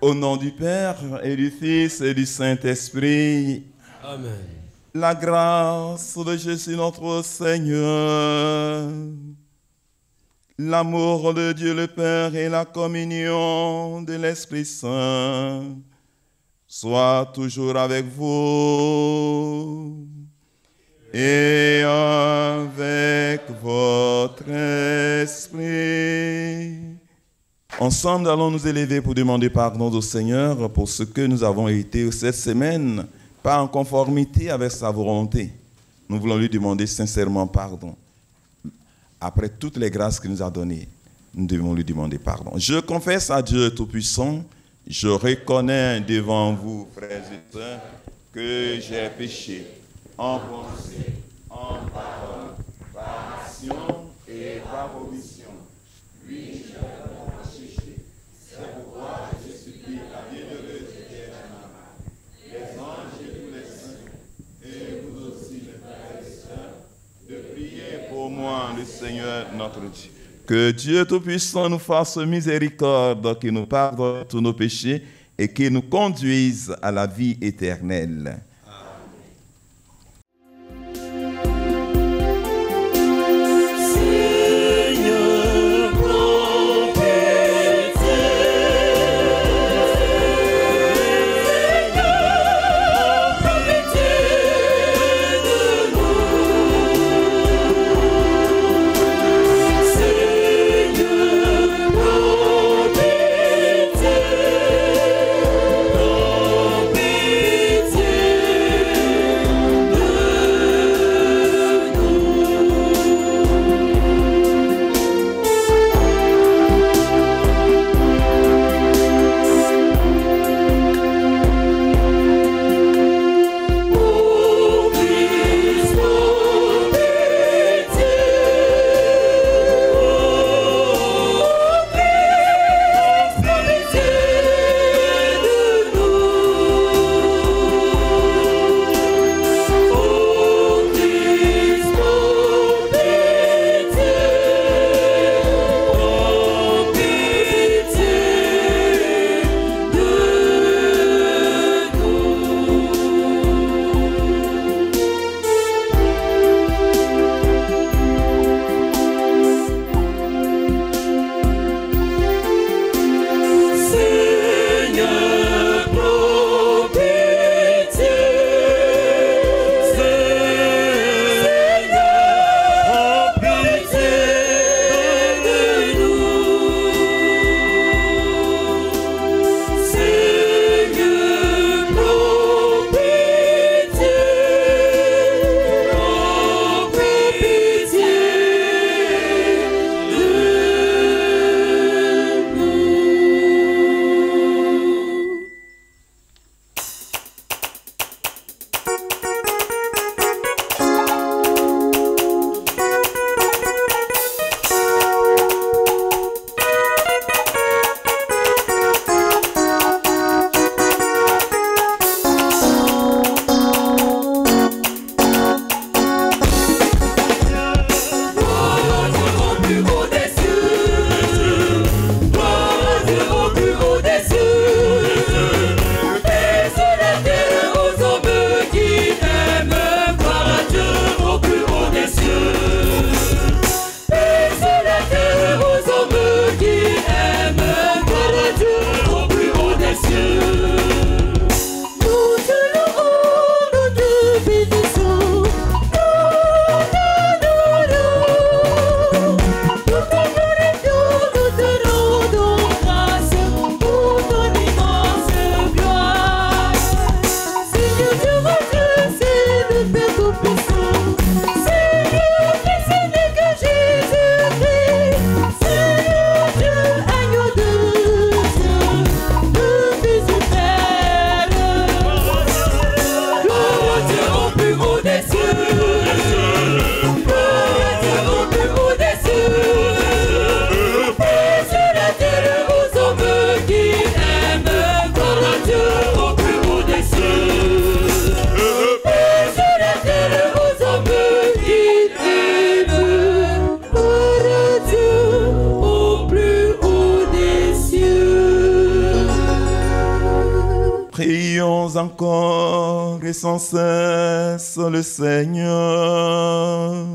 Au nom du Père et du Fils et du Saint-Esprit. Amen. La grâce de Jésus notre Seigneur, l'amour de Dieu le Père et la communion de l'Esprit Saint soient toujours avec vous et avec votre esprit. Ensemble, allons nous élever pour demander pardon au Seigneur pour ce que nous avons été cette semaine, pas en conformité avec sa volonté. Nous voulons lui demander sincèrement pardon. Après toutes les grâces qu'il nous a données, nous devons lui demander pardon. Je confesse à Dieu Tout-Puissant, je reconnais devant vous, frères et sœurs, que j'ai péché en pensée, en parole, par action et par omission. Oui, j'ai vraiment péché. C'est pourquoi je supplie la bienheureuse Vierge Marie, les anges et tous les saints, et vous aussi, mes frères et sœurs, de prier pour moi, le Seigneur notre Dieu. Que Dieu Tout-Puissant nous fasse miséricorde, qu'il nous pardonne tous nos péchés et qu'il nous conduise à la vie éternelle. Prions encore et sans cesse le Seigneur.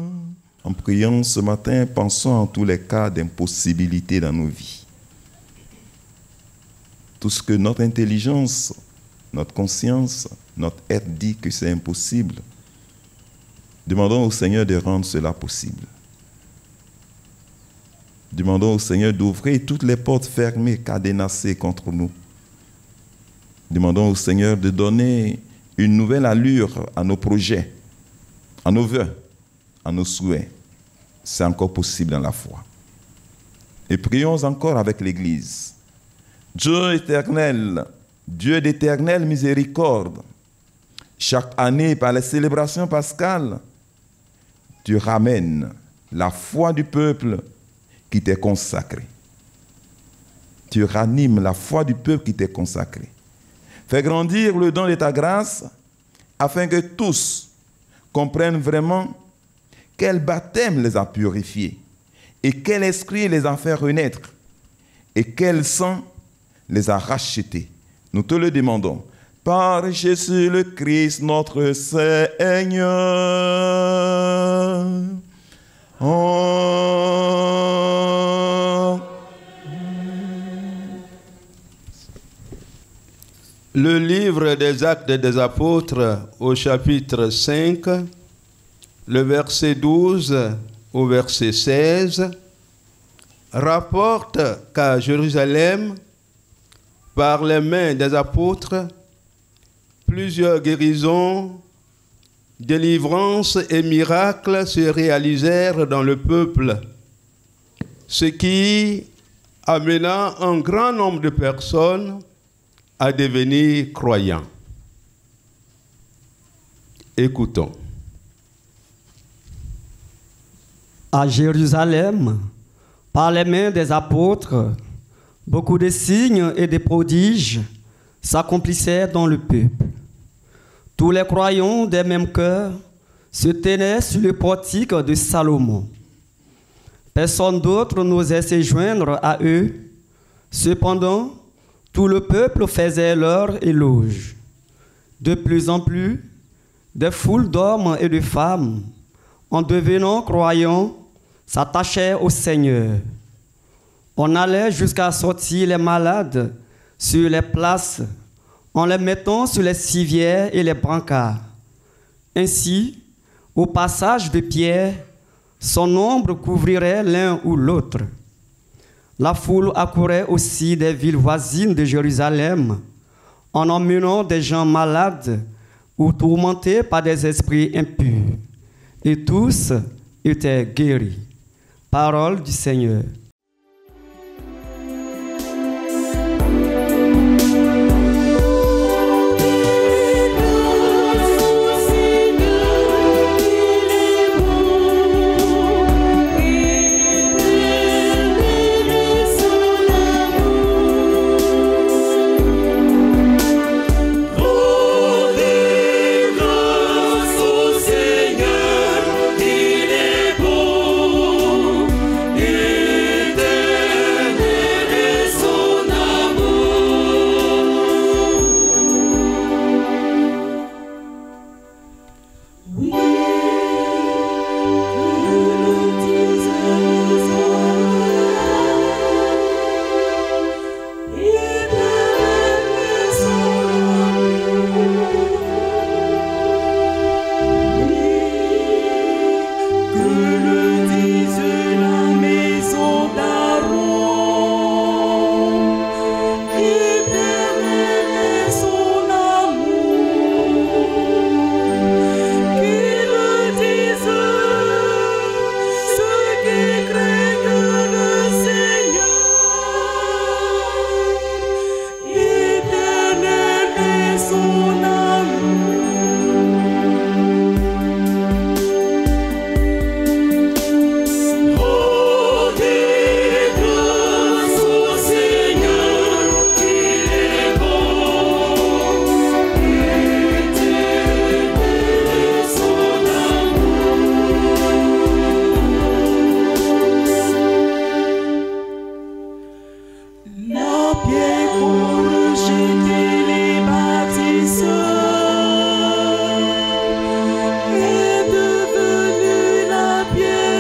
En priant ce matin, pensons à tous les cas d'impossibilité dans nos vies. Tout ce que notre intelligence, notre conscience, notre être dit que c'est impossible. Demandons au Seigneur de rendre cela possible. Demandons au Seigneur d'ouvrir toutes les portes fermées, cadenassées contre nous. Demandons au Seigneur de donner une nouvelle allure à nos projets, à nos vœux, à nos souhaits. C'est encore possible dans la foi. Et prions encore avec l'Église. Dieu éternel, Dieu d'éternelle miséricorde, chaque année par les célébrations pascales, tu ramènes la foi du peuple qui t'est consacré. Tu ranimes la foi du peuple qui t'est consacré. Fais grandir le don de ta grâce afin que tous comprennent vraiment quel baptême les a purifiés et quel esprit les a fait renaître et quel sang les a rachetés. Nous te le demandons par Jésus le Christ notre Seigneur. Le livre des Actes des Apôtres au chapitre 5, le verset 12 au verset 16, rapporte qu'à Jérusalem, par les mains des apôtres, plusieurs guérisons, délivrances et miracles se réalisèrent dans le peuple, ce qui amena un grand nombre de personnes à devenir croyants. Écoutons. À Jérusalem, par les mains des apôtres, beaucoup de signes et de prodiges s'accomplissaient dans le peuple. Tous les croyants des mêmes cœurs se tenaient sur le portique de Salomon. Personne d'autre n'osait se joindre à eux. Cependant, tout le peuple faisait leur éloge. De plus en plus, des foules d'hommes et de femmes, en devenant croyants, s'attachaient au Seigneur. On allait jusqu'à sortir les malades sur les places, en les mettant sur les civières et les brancards. Ainsi, au passage de Pierre, son ombre couvrirait l'un ou l'autre. La foule accourait aussi des villes voisines de Jérusalem, en emmenant des gens malades ou tourmentés par des esprits impurs. Et tous étaient guéris. Parole du Seigneur. Est devenue la pierre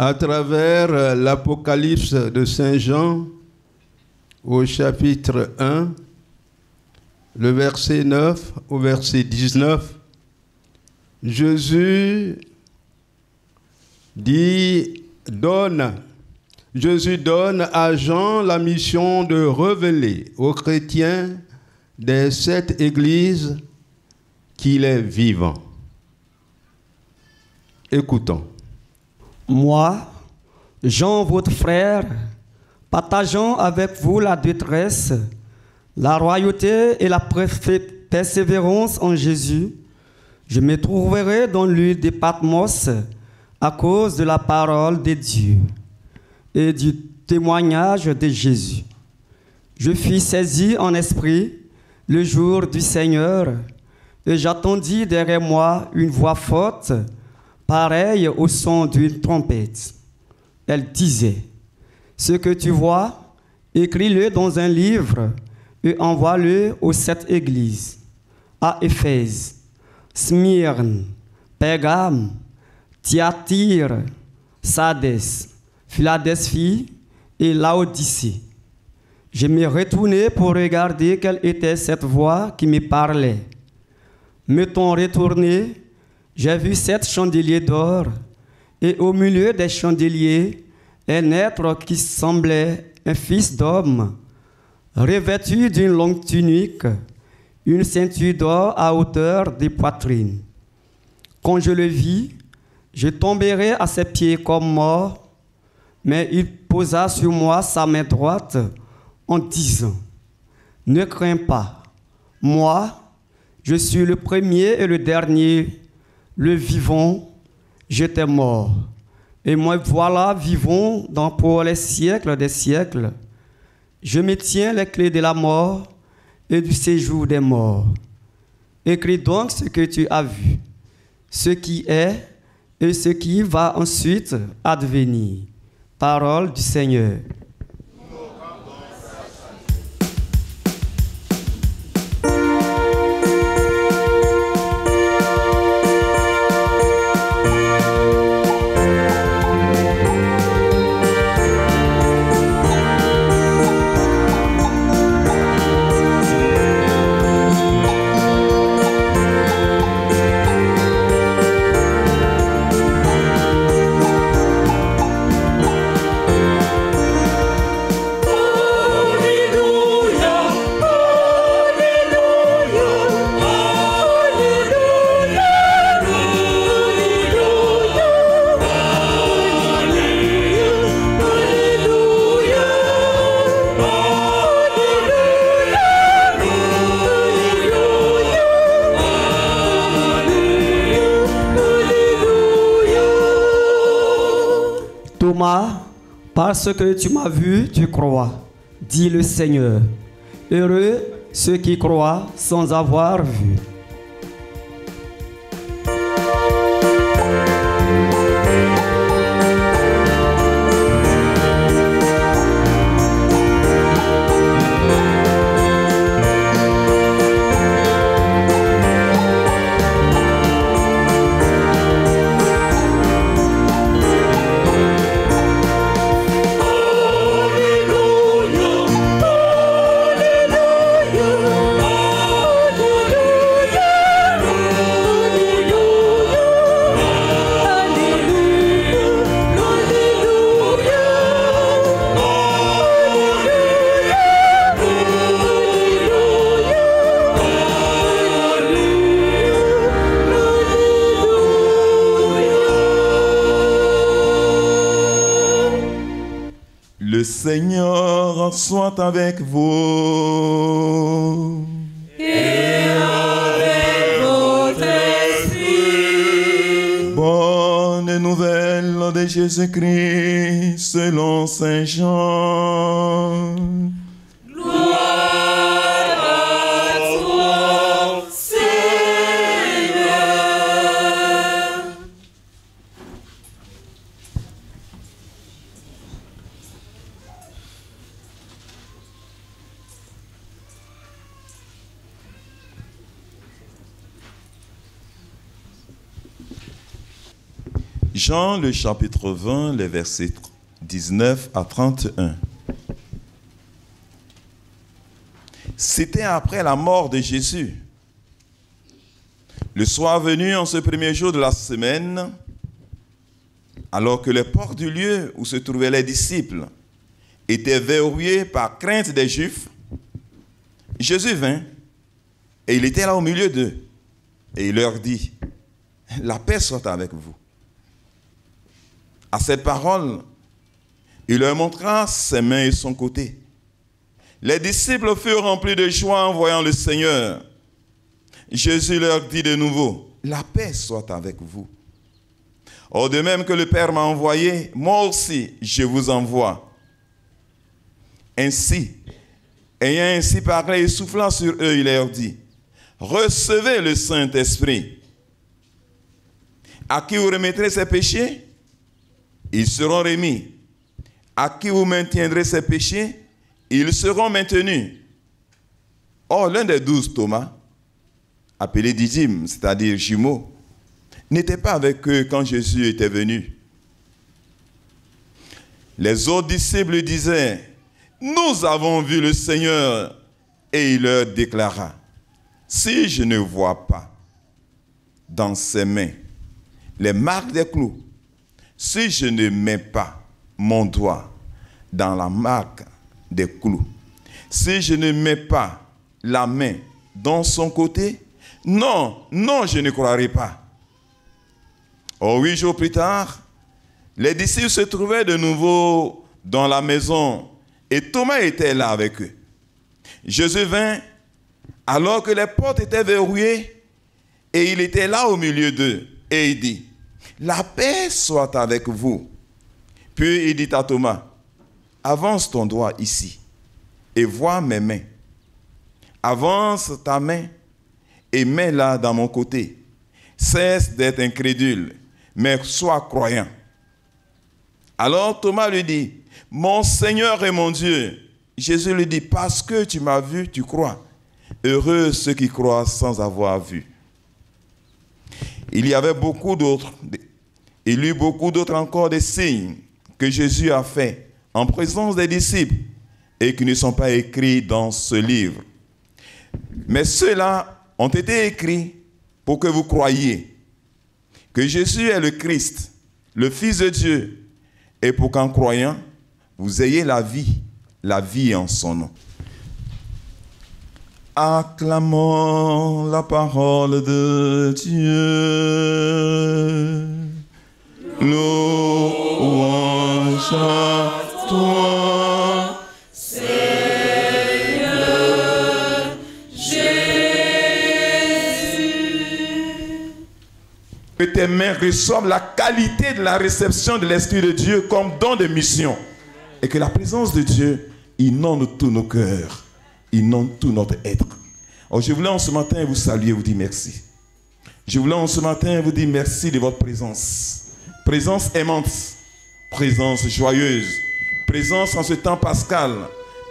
à travers l'Apocalypse de Saint Jean au chapitre 1, le verset 9 au verset 19, Jésus donne à Jean la mission de révéler aux chrétiens des 7 églises qu'il est vivant. Écoutons. Moi, Jean, votre frère, partageant avec vous la détresse, la royauté et la persévérance en Jésus, je me trouverai dans l'île de Patmos à cause de la parole de Dieu et du témoignage de Jésus. Je fus saisi en esprit le jour du Seigneur et j'entendis derrière moi une voix forte, pareille au son d'une trompette. Elle disait, « Ce que tu vois, écris-le dans un livre et envoie-le aux 7 églises, à Éphèse, Smyrne, Pergame, Thyatire, Sardes, Philadelphie et Laodicée. » Je me retournai pour regarder quelle était cette voix qui me parlait. M'étant retourné, j'ai vu 7 chandeliers d'or, et au milieu des chandeliers, un être qui semblait un fils d'homme, revêtu d'une longue tunique, une ceinture d'or à hauteur des poitrines. Quand je le vis, je tomberai à ses pieds comme mort, mais il posa sur moi sa main droite en disant, « Ne crains pas, moi, je suis le premier et le dernier, le vivant, j'étais mort. Et moi voilà vivant pour les siècles des siècles. Je me tiens les clés de la mort et du séjour des morts. Écris donc ce que tu as vu, ce qui est et ce qui va ensuite advenir. » Parole du Seigneur. Thomas, parce que tu m'as vu, tu crois, dit le Seigneur. Heureux ceux qui croient sans avoir vu. Le Seigneur soit avec vous. Et avec votre esprit. Bonne nouvelle de Jésus-Christ selon Saint Jean. Gloire à toi, Seigneur. Jean, le chapitre 20, les versets 19 à 31. C'était après la mort de Jésus. Le soir venu, en ce premier jour de la semaine, alors que les portes du lieu où se trouvaient les disciples étaient verrouillées par crainte des Juifs, Jésus vint et il était là au milieu d'eux. Et il leur dit, « La paix soit avec vous. » À cette parole, il leur montra ses mains et son côté. Les disciples furent remplis de joie en voyant le Seigneur. Jésus leur dit de nouveau, « La paix soit avec vous. Or, de même que le Père m'a envoyé, moi aussi je vous envoie. » Ainsi, ayant ainsi parlé et soufflant sur eux, il leur dit, « Recevez le Saint-Esprit. À qui vous remettrez ses péchés, ils seront remis. À qui vous maintiendrez ses péchés, ils seront maintenus. » Or, l'un des 12, Thomas, appelé Didyme, c'est-à-dire jumeau, n'était pas avec eux quand Jésus était venu. Les autres disciples lui disaient, « Nous avons vu le Seigneur. » Et il leur déclara, « Si je ne vois pas dans ses mains les marques des clous, si je ne mets pas mon doigt dans la marque des clous, si je ne mets pas la main dans son côté, non, je ne croirai pas. » Or, 8 jours plus tard, les disciples se trouvaient de nouveau dans la maison et Thomas était là avec eux. Jésus vint alors que les portes étaient verrouillées et il était là au milieu d'eux et il dit, « La paix soit avec vous. » Puis il dit à Thomas, « Avance ton doigt ici et vois mes mains. Avance ta main et mets-la dans mon côté. Cesse d'être incrédule, mais sois croyant. » Alors Thomas lui dit, « Mon Seigneur et mon Dieu. » Jésus lui dit, « Parce que tu m'as vu, tu crois. Heureux ceux qui croient sans avoir vu. » Il y eut beaucoup d'autres encore des signes que Jésus a fait en présence des disciples et qui ne sont pas écrits dans ce livre. Mais ceux-là ont été écrits pour que vous croyiez que Jésus est le Christ, le Fils de Dieu, et pour qu'en croyant, vous ayez la vie en son nom. Acclamons la parole de Dieu. Louange à toi, Seigneur Jésus. Que tes mains reçoivent la qualité de la réception de l'Esprit de Dieu comme don de mission. Et que la présence de Dieu inonde tous nos cœurs, inonde tout notre être. Alors je voulais en ce matin vous saluer, vous dire merci. Je voulais en ce matin vous dire merci de votre présence. Présence aimante, présence joyeuse, présence en ce temps pascal,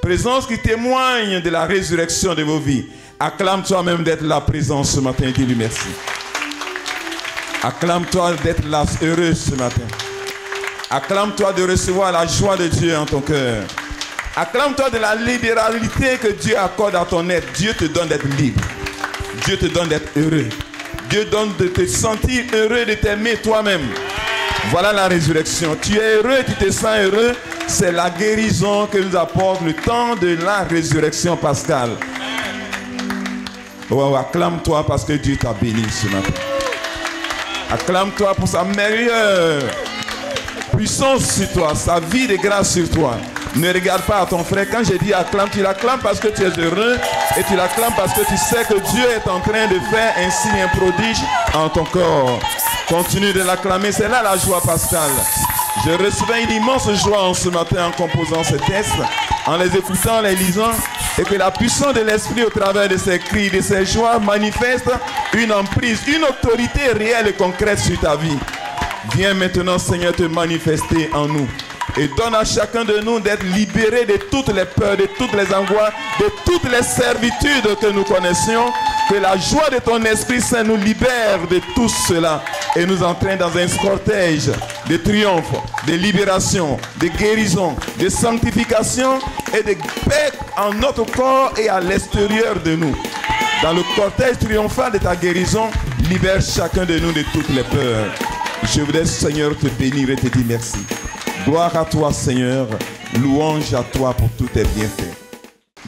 présence qui témoigne de la résurrection de vos vies. Acclame toi-même d'être la présence ce matin et dis-lui merci. Acclame-toi d'être là heureux ce matin. Acclame-toi de recevoir la joie de Dieu en ton cœur. Acclame-toi de la libéralité que Dieu accorde à ton être. Dieu te donne d'être libre. Dieu te donne d'être heureux. Dieu donne de te sentir heureux, de t'aimer toi-même. Voilà la résurrection. Tu es heureux, tu te sens heureux. C'est la guérison que nous apporte le temps de la résurrection pascale. Oh, acclame-toi parce que Dieu t'a béni ce matin. Acclame-toi pour sa meilleure puissance sur toi, sa vie de grâce sur toi. Ne regarde pas à ton frère. Quand j'ai dit acclame, tu l'acclames parce que tu es heureux et tu l'acclames parce que tu sais que Dieu est en train de faire un signe, un prodige en ton corps. Continue de l'acclamer, c'est là la joie pascale. Je recevais une immense joie en ce matin en composant ce texte, en les écoutant, en les lisant, et que la puissance de l'Esprit au travers de ces cris, de ces joies manifeste une emprise, une autorité réelle et concrète sur ta vie. Viens maintenant, Seigneur, te manifester en nous. Et donne à chacun de nous d'être libéré de toutes les peurs, de toutes les angoisses, de toutes les servitudes que nous connaissions. Que la joie de ton Esprit Saint nous libère de tout cela. et nous entraîne dans un cortège de triomphe, de libération, de guérison, de sanctification et de paix en notre corps et à l'extérieur de nous. Dans le cortège triomphal de ta guérison, libère chacun de nous de toutes les peurs. Je voudrais, Seigneur, te bénir et te dire merci. Gloire à toi, Seigneur. Louange à toi pour tous tes bienfaits.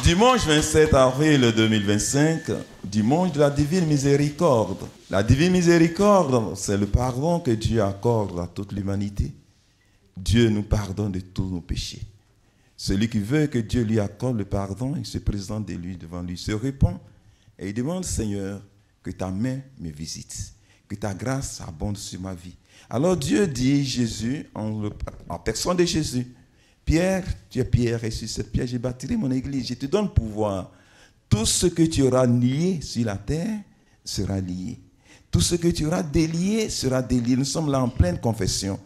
Dimanche 27 avril 2025, dimanche de la divine miséricorde. La divine miséricorde, c'est le pardon que Dieu accorde à toute l'humanité. Dieu nous pardonne de tous nos péchés. Celui qui veut que Dieu lui accorde le pardon, il se présente de lui, devant lui, se répand et il demande, Seigneur, que ta main me visite, que ta grâce abonde sur ma vie. Alors Dieu dit, Jésus, en personne de Jésus, Pierre, tu es Pierre, et sur cette pierre, j'ai bâti mon église. Je te donne le pouvoir. Tout ce que tu auras lié sur la terre sera lié. Tout ce que tu auras délié sera délié. Nous sommes là en pleine confession.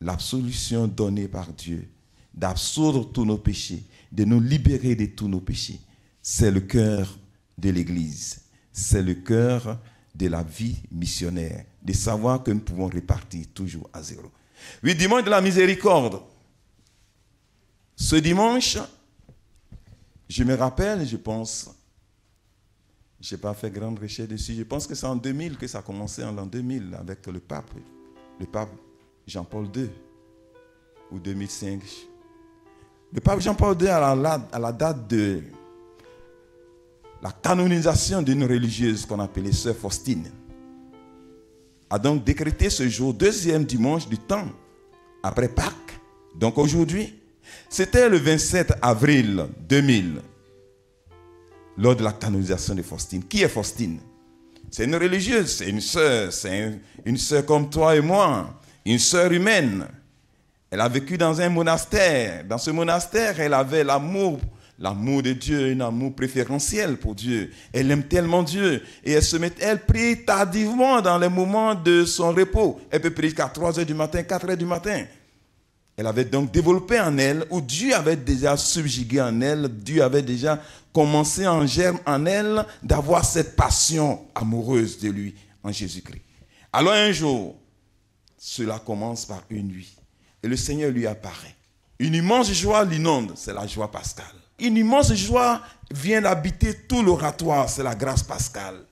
L'absolution donnée par Dieu, d'absoudre tous nos péchés, de nous libérer de tous nos péchés. C'est le cœur de l'église. C'est le cœur de la vie missionnaire. De savoir que nous pouvons repartir toujours à zéro. Oui, dimanche de la miséricorde. Ce dimanche, je me rappelle, je pense, je n'ai pas fait grande recherche dessus, je pense que c'est en 2000 que ça a commencé, en l'an 2000, avec le pape Jean-Paul II, ou 2005. Le pape Jean-Paul II, à la date de la canonisation d'une religieuse qu'on appelait Sœur Faustine, a donc décrété ce jour, deuxième dimanche du temps, après Pâques. Donc aujourd'hui, c'était le 27 avril 2000, lors de la canonisation de Faustine. Qui est Faustine? C'est une religieuse, c'est une sœur comme toi et moi, une sœur humaine. Elle a vécu dans un monastère. Dans ce monastère, elle avait l'amour de Dieu, un amour préférentiel pour Dieu. Elle aime tellement Dieu. Et elle prie tardivement dans les moments de son repos. Elle peut prier qu'à 3 heures du matin, 4 heures du matin. Elle avait donc développé en elle, ou Dieu avait déjà subjugué en elle, Dieu avait déjà commencé en germe en elle d'avoir cette passion amoureuse de lui en Jésus-Christ. Alors un jour, cela commence par une nuit. Et le Seigneur lui apparaît. Une immense joie l'inonde, c'est la joie pascale. Une immense joie vient d'habiter tout l'oratoire, c'est la grâce pascale.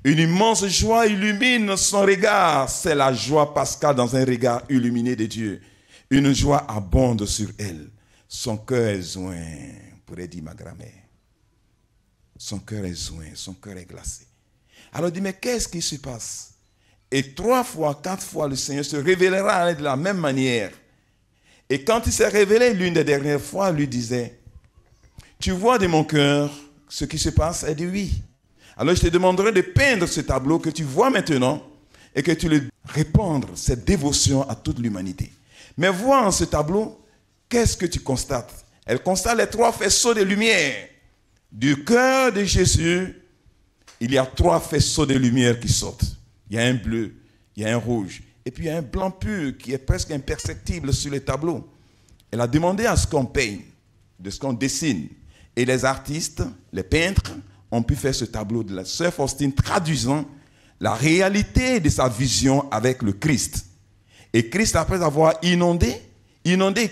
Une immense joie illumine son regard, c'est la joie pascale dans un regard illuminé de Dieu. Une joie abonde sur elle. Son cœur est joint, pourrait dire ma grand-mère. Son cœur est joint, son cœur est glacé. Alors il dit, mais qu'est-ce qui se passe? Et 3 fois, 4 fois, le Seigneur se révélera à elle de la même manière. Et quand il s'est révélé l'une des dernières fois, il lui disait, tu vois de mon cœur ce qui se passe? Elle dit oui. Alors je te demanderai de peindre ce tableau que tu vois maintenant et que tu le répandes, cette dévotion à toute l'humanité. Mais vois en ce tableau, qu'est-ce que tu constates? Elle constate les 3 faisceaux de lumière. Du cœur de Jésus, il y a 3 faisceaux de lumière qui sortent. Il y a un bleu, il y a un rouge, et puis il y a un blanc pur qui est presque imperceptible sur les tableaux. Elle a demandé à ce qu'on peigne, de ce qu'on dessine. Et les artistes, les peintres, ont pu faire ce tableau de la sœur Faustine, traduisant la réalité de sa vision avec le Christ. Et Christ, après avoir inondé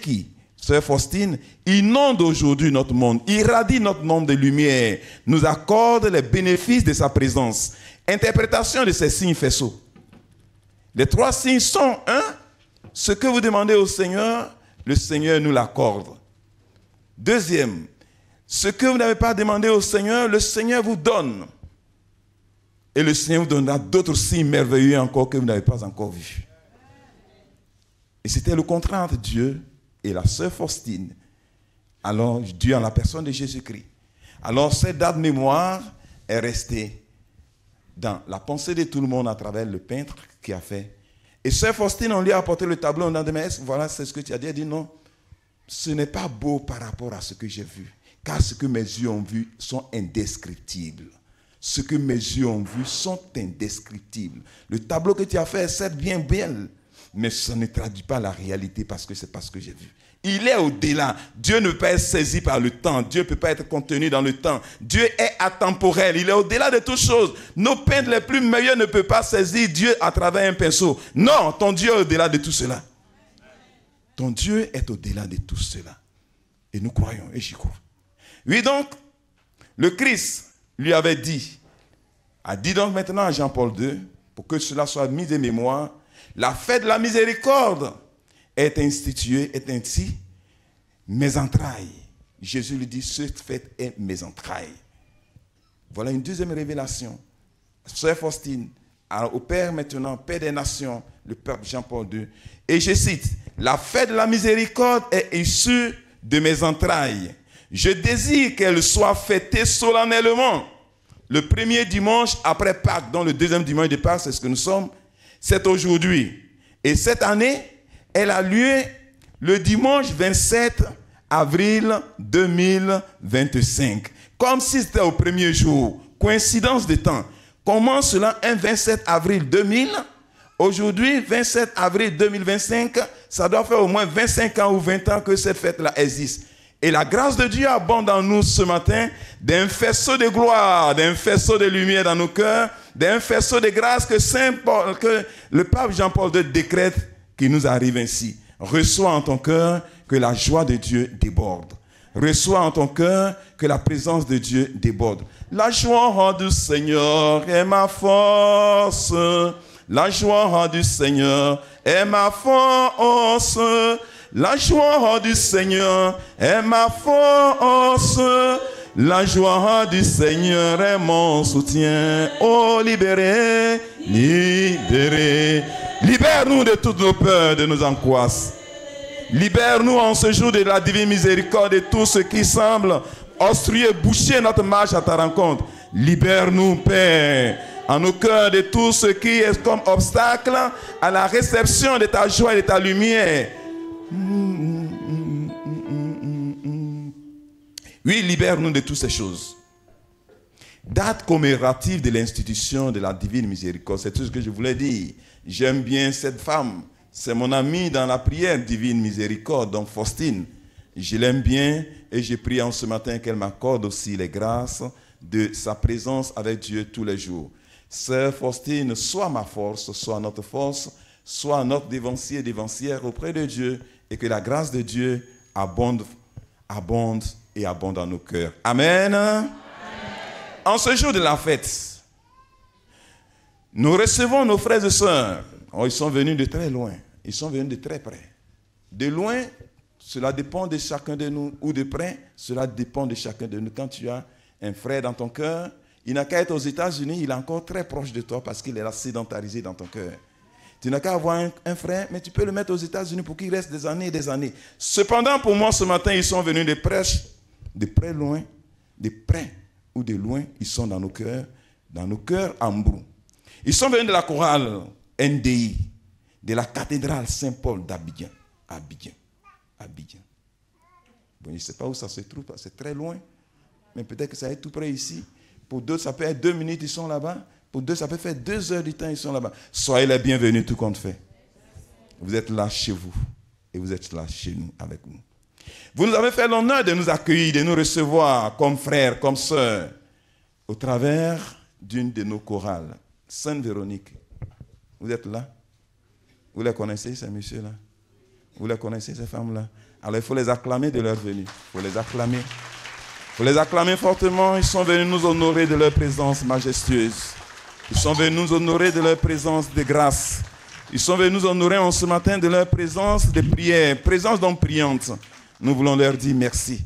qui? Sœur Faustine, inonde aujourd'hui notre monde, irradie notre monde de lumière, nous accorde les bénéfices de sa présence. Interprétation de ces signes faisceaux. Les 3 signes sont, ce que vous demandez au Seigneur, le Seigneur nous l'accorde. Deuxième, ce que vous n'avez pas demandé au Seigneur, le Seigneur vous donne. Et le Seigneur vous donnera d'autres signes merveilleux encore que vous n'avez pas encore vus. Et c'était le contrat entre Dieu et la sœur Faustine. Alors, Dieu en la personne de Jésus-Christ. Alors, cette date mémoire est restée dans la pensée de tout le monde à travers le peintre qui a fait. Et sœur Faustine, on lui a apporté le tableau, on a dit, mais voilà, c'est ce que tu as dit. Elle dit, non, ce n'est pas beau par rapport à ce que j'ai vu. Car ce que mes yeux ont vu sont indescriptibles. Ce que mes yeux ont vu sont indescriptibles. Le tableau que tu as fait est certes bien belle, mais ça ne traduit pas la réalité parce que c'est pas ce que j'ai vu. Il est au-delà. Dieu ne peut pas être saisi par le temps. Dieu ne peut pas être contenu dans le temps. Dieu est atemporel. Il est au-delà de toutes choses. Nos peintres les plus meilleurs ne peuvent pas saisir Dieu à travers un pinceau. Non, ton Dieu est au-delà de tout cela. Ton Dieu est au-delà de tout cela. Et nous croyons, et j'y crois. Oui, donc, le Christ lui avait dit, a dit donc maintenant à Jean-Paul II, pour que cela soit mis en mémoire, la fête de la miséricorde est instituée, est ainsi mes entrailles. Jésus lui dit, cette fête est mes entrailles. Voilà une deuxième révélation. Sœur Faustine, au Père maintenant, Père des nations, le pape Jean-Paul II. Et je cite, la fête de la miséricorde est issue de mes entrailles. Je désire qu'elle soit fêtée solennellement. Le premier dimanche après Pâques, donc le deuxième dimanche de Pâques, c'est ce que nous sommes, c'est aujourd'hui. Et cette année, elle a lieu le dimanche 27 avril 2025. Comme si c'était au premier jour. Coïncidence de temps. Comment cela, un 27 avril 2000, aujourd'hui, 27 avril 2025, ça doit faire au moins 25 ans ou 20 ans que cette fête-là existe. Et la grâce de Dieu abonde en nous ce matin d'un faisceau de gloire, d'un faisceau de lumière dans nos cœurs, d'un faisceau de grâce que le pape Jean-Paul II décrète qui nous arrive ainsi. Reçois en ton cœur que la joie de Dieu déborde. Reçois en ton cœur que la présence de Dieu déborde. La joie du Seigneur est ma force. La joie du Seigneur est ma force. La joie du Seigneur est ma force. La joie du Seigneur est mon soutien. Oh, libérez, libérez. Libère-nous de toutes nos peurs, de nos angoisses. Libère-nous en ce jour de la divine miséricorde de tout ce qui semble obstruer, boucher notre marche à ta rencontre. Libère-nous, Père, en nos cœurs de tout ce qui est comme obstacle à la réception de ta joie et de ta lumière. Oui, libère-nous de toutes ces choses. Date commémorative de l'institution de la divine miséricorde, c'est tout ce que je voulais dire. J'aime bien cette femme, c'est mon amie dans la prière divine miséricorde, donc Faustine. Je l'aime bien et je prie en ce matin qu'elle m'accorde aussi les grâces de sa présence avec Dieu tous les jours. Sœur Faustine, sois ma force, sois notre force, sois notre dévancier, dévancière auprès de Dieu et que la grâce de Dieu abonde, abonde et abonde dans nos cœurs. Amen. Amen. En ce jour de la fête, nous recevons nos frères et sœurs. Oh, ils sont venus de très loin, ils sont venus de très près. De loin, cela dépend de chacun de nous, ou de près, cela dépend de chacun de nous. Quand tu as un frère dans ton cœur, il n'a qu'à être aux États-Unis, il est encore très proche de toi parce qu'il est là sédentarisé dans ton cœur. Tu n'as qu'à avoir un frère, mais tu peux le mettre aux États-Unis pour qu'il reste des années et des années. Cependant, pour moi, ce matin, ils sont venus de près loin, de près ou de loin, ils sont dans nos cœurs Ambrou. Ils sont venus de la chorale NDI, de la cathédrale Saint-Paul d'Abidjan. Abidjan. Bon, je ne sais pas où ça se trouve, c'est très loin, mais peut-être que ça est tout près ici. Pour d'autres, ça peut être 2 minutes, ils sont là-bas. Pour d'autres, ça peut faire 2 heures du temps, ils sont là-bas. Soyez les bienvenus, tout compte fait. Vous êtes là chez vous, et vous êtes là chez nous, avec nous. Vous nous avez fait l'honneur de nous accueillir, de nous recevoir comme frères, comme sœurs, au travers d'une de nos chorales, Sainte Véronique. Vous êtes là? Vous les connaissez, ces messieurs-là? Vous les connaissez, ces femmes-là? Alors, il faut les acclamer de leur venue. Il faut les acclamer. Il faut les acclamer fortement. Ils sont venus nous honorer de leur présence majestueuse. Ils sont venus nous honorer de leur présence de grâce. Ils sont venus nous honorer en ce matin de leur présence de prière, présence donc priante. Nous voulons leur dire merci.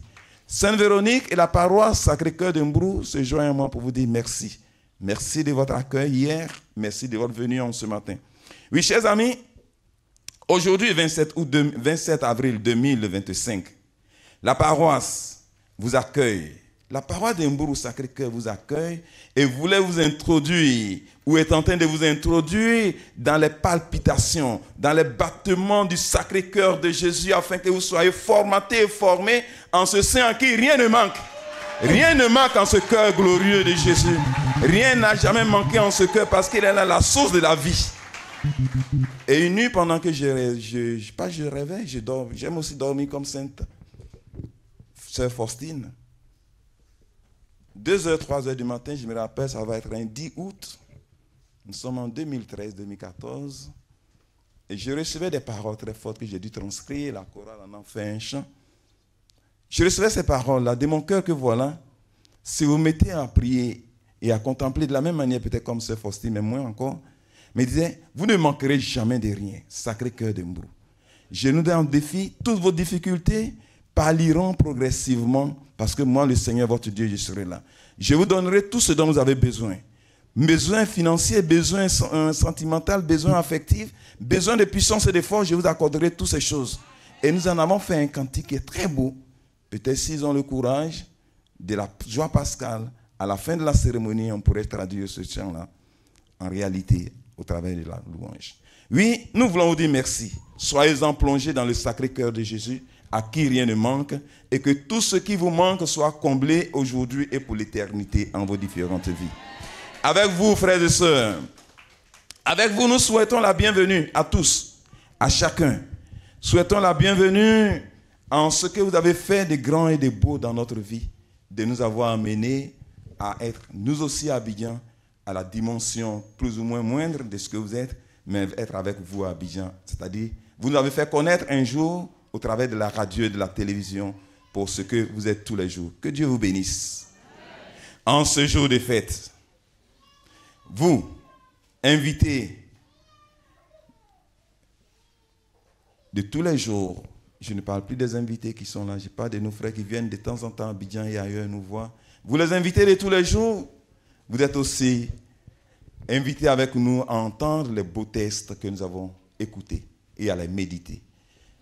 Sainte Véronique et la paroisse Sacré-Cœur d'Embrou se joignent à moi pour vous dire merci. Merci de votre accueil hier. Merci de votre venue en ce matin. Oui, chers amis, aujourd'hui, 27 avril 2025, la paroisse vous accueille. La paroisse d'Embrou Sacré-Cœur vous accueille et voulait vous introduire, ou est en train de vous introduire dans les palpitations, dans les battements du Sacré-Cœur de Jésus, afin que vous soyez formatés et formés en ce sein en qui rien ne manque. Rien ne manque en ce cœur glorieux de Jésus. Rien n'a jamais manqué en ce cœur parce qu'il est là la source de la vie. Et une nuit, pendant que je rêvais, j'aime aussi dormir comme Sainte Sœur Faustine. 2h, 3h du matin, je me rappelle, ça va être un 10 août. Nous sommes en 2013-2014. Et je recevais des paroles très fortes que j'ai dû transcrire. La chorale en a fait un chant. Je recevais ces paroles-là de mon cœur que voilà, si vous mettez à prier et à contempler de la même manière, peut-être comme Sœur Faustine, mais moins encore, mais il disait, vous ne manquerez jamais de rien, Sacré-Cœur de Mbru. Je nous donne un défi, toutes vos difficultés pâliront progressivement, parce que moi, le Seigneur, votre Dieu, je serai là. Je vous donnerai tout ce dont vous avez besoin. Besoin financier, besoin sentimental, besoin affectif, besoin de puissance et de force, je vous accorderai toutes ces choses. Et nous en avons fait un cantique qui est très beau. Peut-être s'ils ont le courage de la joie pascale, à la fin de la cérémonie, on pourrait traduire ce chant-là en réalité au travers de la louange. Oui, nous voulons vous dire merci. Soyez-en plongés dans le Sacré-Cœur de Jésus, à qui rien ne manque, et que tout ce qui vous manque soit comblé aujourd'hui et pour l'éternité en vos différentes vies. Avec vous, frères et sœurs, avec vous, nous souhaitons la bienvenue à tous, à chacun. Souhaitons la bienvenue en ce que vous avez fait de grand et de beau dans notre vie, de nous avoir amenés à être, nous aussi à Abidjan, à la dimension plus ou moins moindre de ce que vous êtes, mais être avec vous à Abidjan. C'est-à-dire, vous nous avez fait connaître un jour au travers de la radio et de la télévision pour ce que vous êtes tous les jours. Que Dieu vous bénisse. En ce jour de fête, vous, invités de tous les jours, je ne parle plus des invités qui sont là, je parle de nos frères qui viennent de temps en temps à Abidjan et ailleurs nous voir. Vous les invitez de tous les jours, vous êtes aussi invités avec nous à entendre les beaux textes que nous avons écoutés et à les méditer.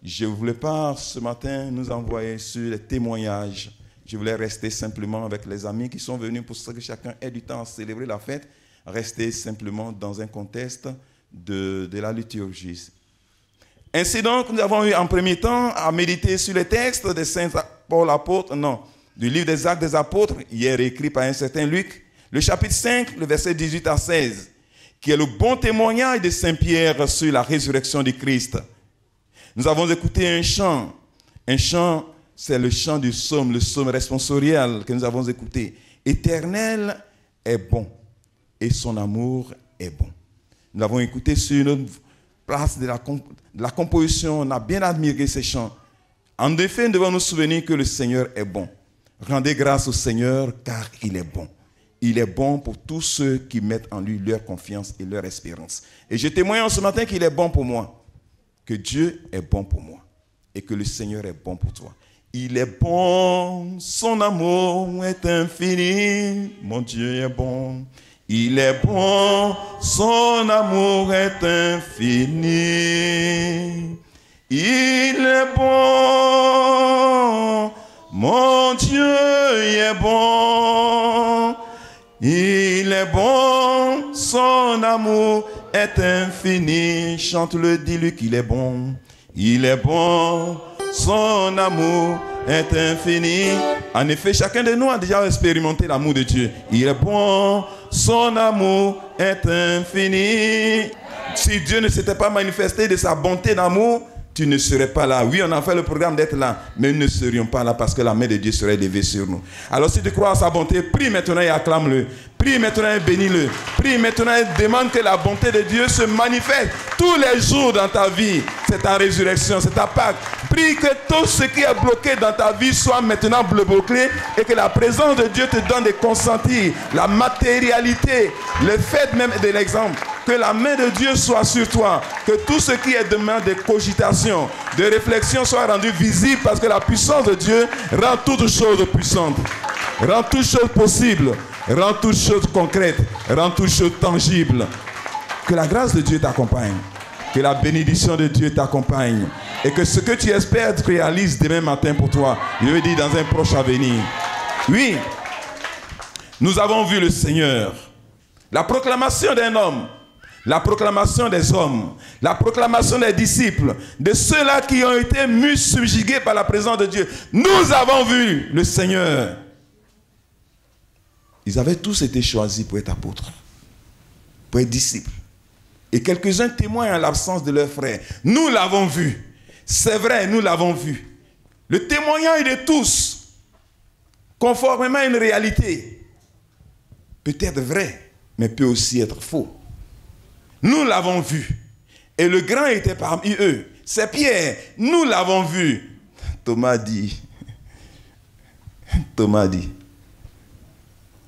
Je ne voulais pas ce matin nous envoyer sur les témoignages. Je voulais rester simplement avec les amis qui sont venus pour que chacun ait du temps à célébrer la fête. Rester simplement dans un contexte de la liturgie. Ainsi donc, nous avons eu en premier temps à méditer sur les textes de Saint Paul apôtre, du livre des Actes des Apôtres, hier écrit par un certain Luc, le chapitre 5, le verset 18 à 16, qui est le bon témoignage de Saint Pierre sur la résurrection du Christ. Nous avons écouté un chant. Un chant, c'est le chant du psaume, le psaume responsoriel que nous avons écouté. Éternel est bon et son amour est bon. Nous l'avons écouté sur une place de la composition. On a bien admiré ces chants. En effet, nous devons nous souvenir que le Seigneur est bon. Rendez grâce au Seigneur car il est bon. Il est bon pour tous ceux qui mettent en lui leur confiance et leur espérance. Et je témoigne ce matin qu'il est bon pour moi. Que Dieu est bon pour moi. Et que le Seigneur est bon pour toi. Il est bon, son amour est infini. Mon Dieu est bon. Il est bon, son amour est infini. Il est bon, mon Dieu est bon. Il est bon, son amour est infini. Chante-le, dis-lui qu'il est bon. Il est bon, son amour est infini. En effet, chacun de nous a déjà expérimenté l'amour de Dieu. Il est bon, son amour est infini. Si Dieu ne s'était pas manifesté de sa bonté d'amour, tu ne serais pas là. Oui, on a fait le programme d'être là, mais nous ne serions pas là parce que la main de Dieu serait levée sur nous. Alors si tu crois à sa bonté, prie maintenant et acclame-le. Prie maintenant et bénis-le. Prie maintenant et demande que la bonté de Dieu se manifeste tous les jours dans ta vie. C'est ta résurrection, c'est ta Pâque. Prie que tout ce qui est bloqué dans ta vie soit maintenant bloqué et que la présence de Dieu te donne de consentir. La matérialité, le fait même de l'exemple. Que la main de Dieu soit sur toi. Que tout ce qui est demande de cogitation, de réflexion soit rendu visible parce que la puissance de Dieu rend toutes choses puissantes. Rend toutes choses possibles. Rend toutes choses concrètes. Rend toutes choses tangibles. Que la grâce de Dieu t'accompagne. Que la bénédiction de Dieu t'accompagne. Et que ce que tu espères te réalise demain matin pour toi. Je veux dire dans un proche avenir. Oui. Nous avons vu le Seigneur. La proclamation d'un homme. La proclamation des hommes, la proclamation des disciples, de ceux-là qui ont été subjugués par la présence de Dieu. Nous avons vu le Seigneur. Ils avaient tous été choisis pour être apôtres, pour être disciples. Et quelques-uns témoignent en l'absence de leurs frères. Nous l'avons vu. C'est vrai, nous l'avons vu. Le témoignage de tous, conformément à une réalité, peut être vrai, mais peut aussi être faux. Nous l'avons vu. Et le grand était parmi eux. C'est Pierre. Nous l'avons vu. Thomas dit.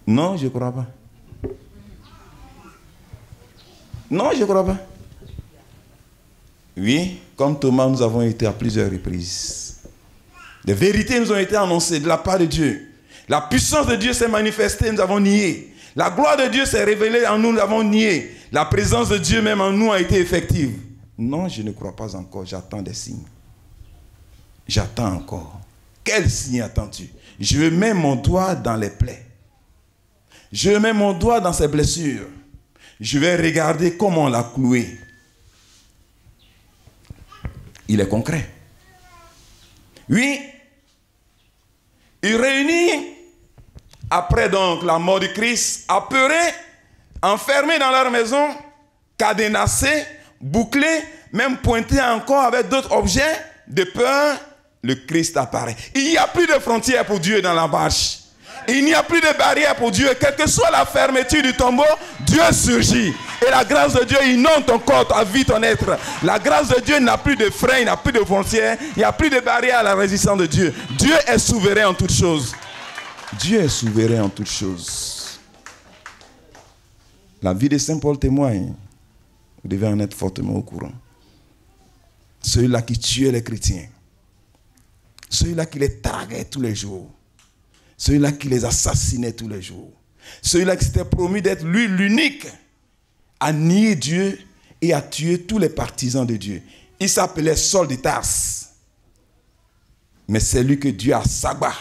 Non, je ne crois pas. Non, je ne crois pas. Oui, comme Thomas, nous avons été à plusieurs reprises. Des vérités nous ont été annoncées de la part de Dieu. La puissance de Dieu s'est manifestée, nous avons nié. La gloire de Dieu s'est révélée en nous, nous avons nié. La présence de Dieu même en nous a été effective. Non, je ne crois pas encore, j'attends des signes. J'attends encore. Quel signe attends-tu? Je mets mon doigt dans les plaies. Je mets mon doigt dans ses blessures. Je vais regarder comment on l'a cloué. Il est concret. Oui, il réunit, après donc la mort du Christ, apeurés, enfermés dans leur maison, cadenassés, bouclés, même pointés encore avec d'autres objets de peur, le Christ apparaît. Il n'y a plus de frontières pour Dieu dans la marche. Il n'y a plus de barrière pour Dieu. Quelle que soit la fermeture du tombeau, Dieu surgit. Et la grâce de Dieu inonde ton corps, ta vie, ton être. La grâce de Dieu n'a plus de freins, il n'a plus de frontières. Il n'y a plus de barrière à la résistance de Dieu. Dieu est souverain en toutes choses. Dieu est souverain en toutes choses. La vie de Saint Paul témoigne. Vous devez en être fortement au courant. Celui-là qui tuait les chrétiens. Celui-là qui les taguait tous les jours. Celui-là qui les assassinait tous les jours. Celui-là qui s'était promis d'être lui l'unique à nier Dieu et à tuer tous les partisans de Dieu. Il s'appelait Saul de Tarse. Mais c'est lui que Dieu a sabat.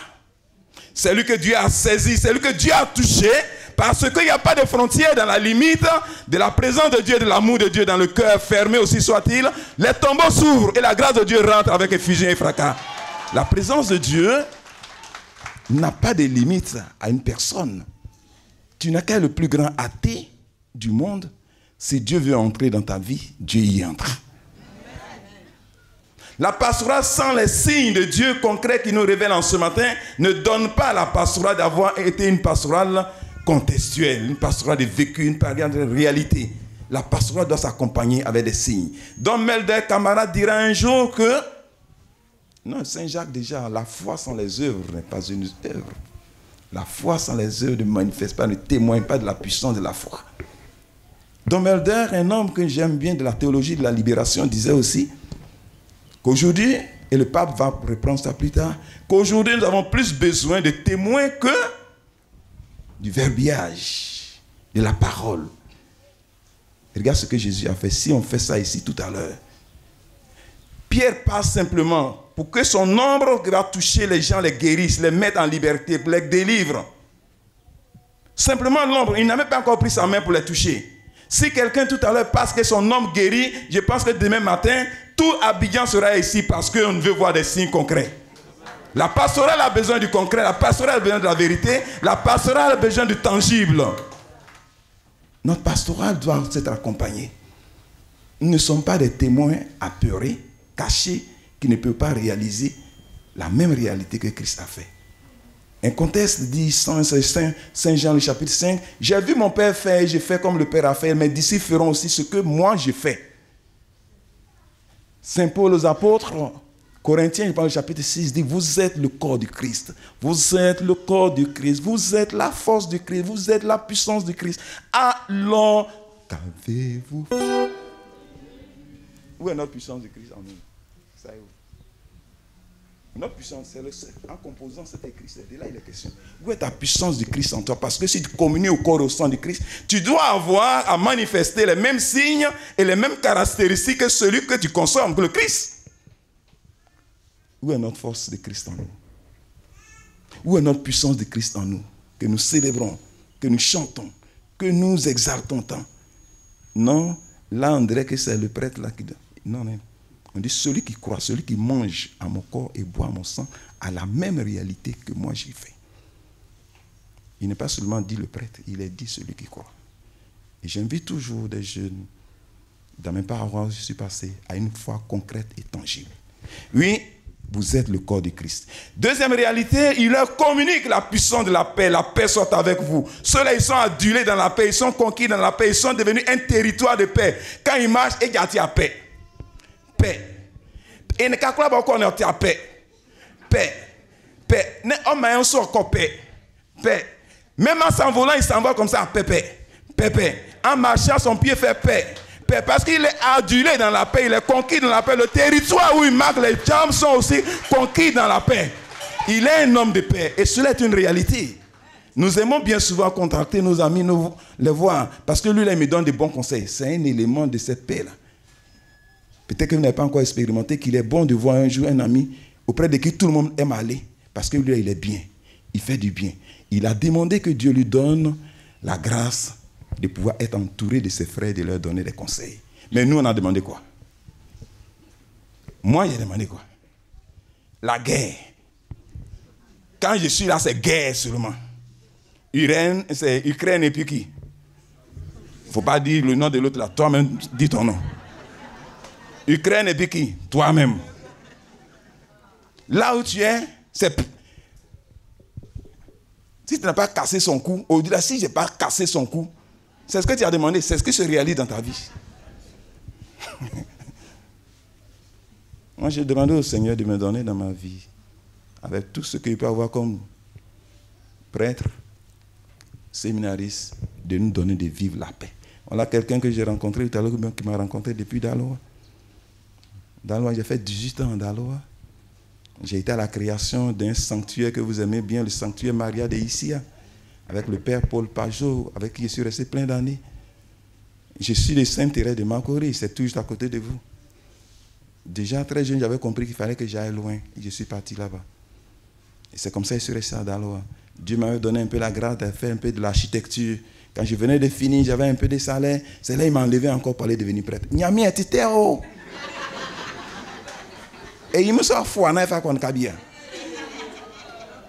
C'est lui que Dieu a saisi. C'est lui que Dieu a touché. Parce qu'il n'y a pas de frontière dans la limite de la présence de Dieu, de l'amour de Dieu dans le cœur, fermé aussi soit-il. Les tombeaux s'ouvrent et la grâce de Dieu rentre avec effusion et fracas. La présence de Dieu n'a pas de limite à une personne. Tu n'as qu'à être le plus grand athée du monde. Si Dieu veut entrer dans ta vie, Dieu y entre. La pastorale sans les signes de Dieu concrets qui nous révèlent en ce matin ne donne pas à la pastorale d'avoir été une pastorale contextuelle, une pastorale de vécu, une pastorale de réalité. La pastorale doit s'accompagner avec des signes. Don Melder, camarade, dira un jour que non, Saint Jacques déjà, la foi sans les œuvres n'est pas une œuvre. La foi sans les œuvres ne manifeste pas, ne témoigne pas de la puissance de la foi. Don Melder, un homme que j'aime bien de la théologie de la libération, disait aussi qu'aujourd'hui, et le pape va reprendre ça plus tard, qu'aujourd'hui nous avons plus besoin de témoins que du verbiage, de la parole. Et regarde ce que Jésus a fait. Si on fait ça ici tout à l'heure, Pierre passe simplement pour que son ombre va toucher les gens, les guérisse, les mette en liberté, les délivre. Simplement l'ombre, il n'a même pas encore pris sa main pour les toucher. Si quelqu'un tout à l'heure passe que son ombre guérit, je pense que demain matin, tout Abidjan sera ici parce qu'on veut voir des signes concrets. La pastorale a besoin du concret, la pastorale a besoin de la vérité, la pastorale a besoin du tangible. Notre pastorale doit être accompagnée. Nous ne sommes pas des témoins apeurés, cachés, qui ne peuvent pas réaliser la même réalité que Christ a fait. Un contexte dit Saint Jean le chapitre 5, j'ai vu mon Père faire et j'ai fait comme le Père a fait, mes disciples feront aussi ce que moi j'ai fait. Saint Paul aux apôtres, Corinthiens, il parle du chapitre 6, dit vous êtes le corps du Christ, vous êtes le corps du Christ, vous êtes la force du Christ, vous êtes la puissance du Christ. Alors, qu'avez-vous fait? Où est notre puissance du Christ en nous? Ça est où? Notre puissance, c'est le seul. En composant cet écrit, c'est de là il est question. Où est ta puissance du Christ en toi? Parce que si tu communies au corps et au sang du Christ, tu dois avoir à manifester les mêmes signes et les mêmes caractéristiques que celui que tu consommes, que le Christ. Où est notre force de Christ en nous? Où est notre puissance de Christ en nous? Que nous célébrons, que nous chantons, que nous exaltons tant. Non, là on dirait que c'est le prêtre là qui donne. Non, non. On dit celui qui croit, celui qui mange à mon corps et boit à mon sang a la même réalité que moi j'ai fait. Il n'est pas seulement dit le prêtre, il est dit celui qui croit. Et j'invite toujours des jeunes dans mes paroles, je suis passé à une foi concrète et tangible. Oui, vous êtes le corps de Christ. Deuxième réalité, il leur communique la puissance de la paix. La paix soit avec vous. Ceux-là, ils sont adulés dans la paix, ils sont conquis dans la paix, ils sont devenus un territoire de paix. Quand ils marchent, ils gardent la paix. Paix. Et ne calculez pas qu'on est à paix. Paix. Paix. On m'a un sort encore paix. Paix. Même en s'envolant, il s'envole comme ça, paix, paix. Paix, paix. En marchant, son pied fait paix. Paix. Parce qu'il est adulé dans la paix, il est conquis dans la paix. Le territoire où il marque, les jambes sont aussi conquis dans la paix. Il est un homme de paix. Et cela est une réalité. Nous aimons bien souvent contacter nos amis, nous les voir. Parce que lui, là, il me donne des bons conseils. C'est un élément de cette paix-là. Peut-être que vous n'avez pas encore expérimenté qu'il est bon de voir un jour un ami auprès de qui tout le monde aime aller. Parce que lui, il est bien. Il fait du bien. Il a demandé que Dieu lui donne la grâce de pouvoir être entouré de ses frères et de leur donner des conseils. Mais nous, on a demandé quoi? Moi, j'ai demandé quoi? La guerre. Quand je suis là, c'est guerre seulement. Ukraine, c'est Ukraine et puis qui? Il ne faut pas dire le nom de l'autre là. Toi-même, dis ton nom. Ukraine et puis qui? Toi-même. Là où tu es, c'est... Si tu n'as pas cassé son cou, au-delà, si je n'ai pas cassé son cou, c'est ce que tu as demandé, c'est ce qui se réalise dans ta vie. Moi, j'ai demandé au Seigneur de me donner dans ma vie, avec tout ce qu'il peut avoir comme prêtre, séminariste, de nous donner de vivre la paix. Voilà quelqu'un que j'ai rencontré tout à l'heure, qui m'a rencontré depuis Daloa. Daloa, j'ai fait 18 ans à Daloa. J'ai été à la création d'un sanctuaire que vous aimez bien, le sanctuaire Maria de Issia, avec le père Paul Pajot, avec qui je suis resté plein d'années. Je suis le Sainte-Thérèse de Macoré, c'est tout juste à côté de vous. Déjà très jeune, j'avais compris qu'il fallait que j'aille loin. Et je suis parti là-bas. Et c'est comme ça que je suis resté à Daloa. Dieu m'avait donné un peu la grâce de faire un peu de l'architecture. Quand je venais de finir, j'avais un peu de salaire. C'est là qu'il m'a enlevé encore pour aller devenir prêtre. Niami est titéo. Et il me sort fou,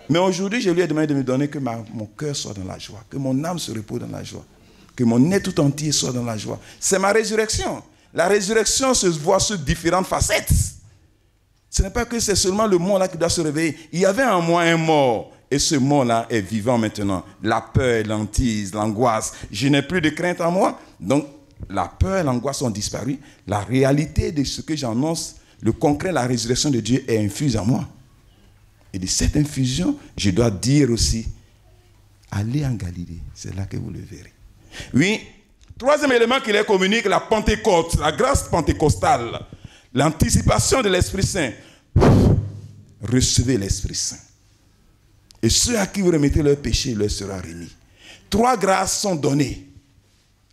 mais aujourd'hui, je lui ai demandé de me donner que mon cœur soit dans la joie, que mon âme se repose dans la joie, que mon être tout entier soit dans la joie. C'est ma résurrection. La résurrection se voit sur différentes facettes. Ce n'est pas que c'est seulement le mort là qui doit se réveiller. Il y avait en moi un mort, et ce mort-là est vivant maintenant. La peur, l'hantise, l'angoisse. Je n'ai plus de crainte en moi. Donc, la peur et l'angoisse ont disparu. La réalité de ce que j'annonce, le concret, la résurrection de Dieu est infuse en moi. Et de cette infusion, je dois dire aussi, allez en Galilée, c'est là que vous le verrez. Oui, troisième élément qui les communique, la Pentecôte, la grâce pentecostale, l'anticipation de l'Esprit Saint. Recevez l'Esprit Saint. Et ceux à qui vous remettez leur péché leur sera remis. Trois grâces sont données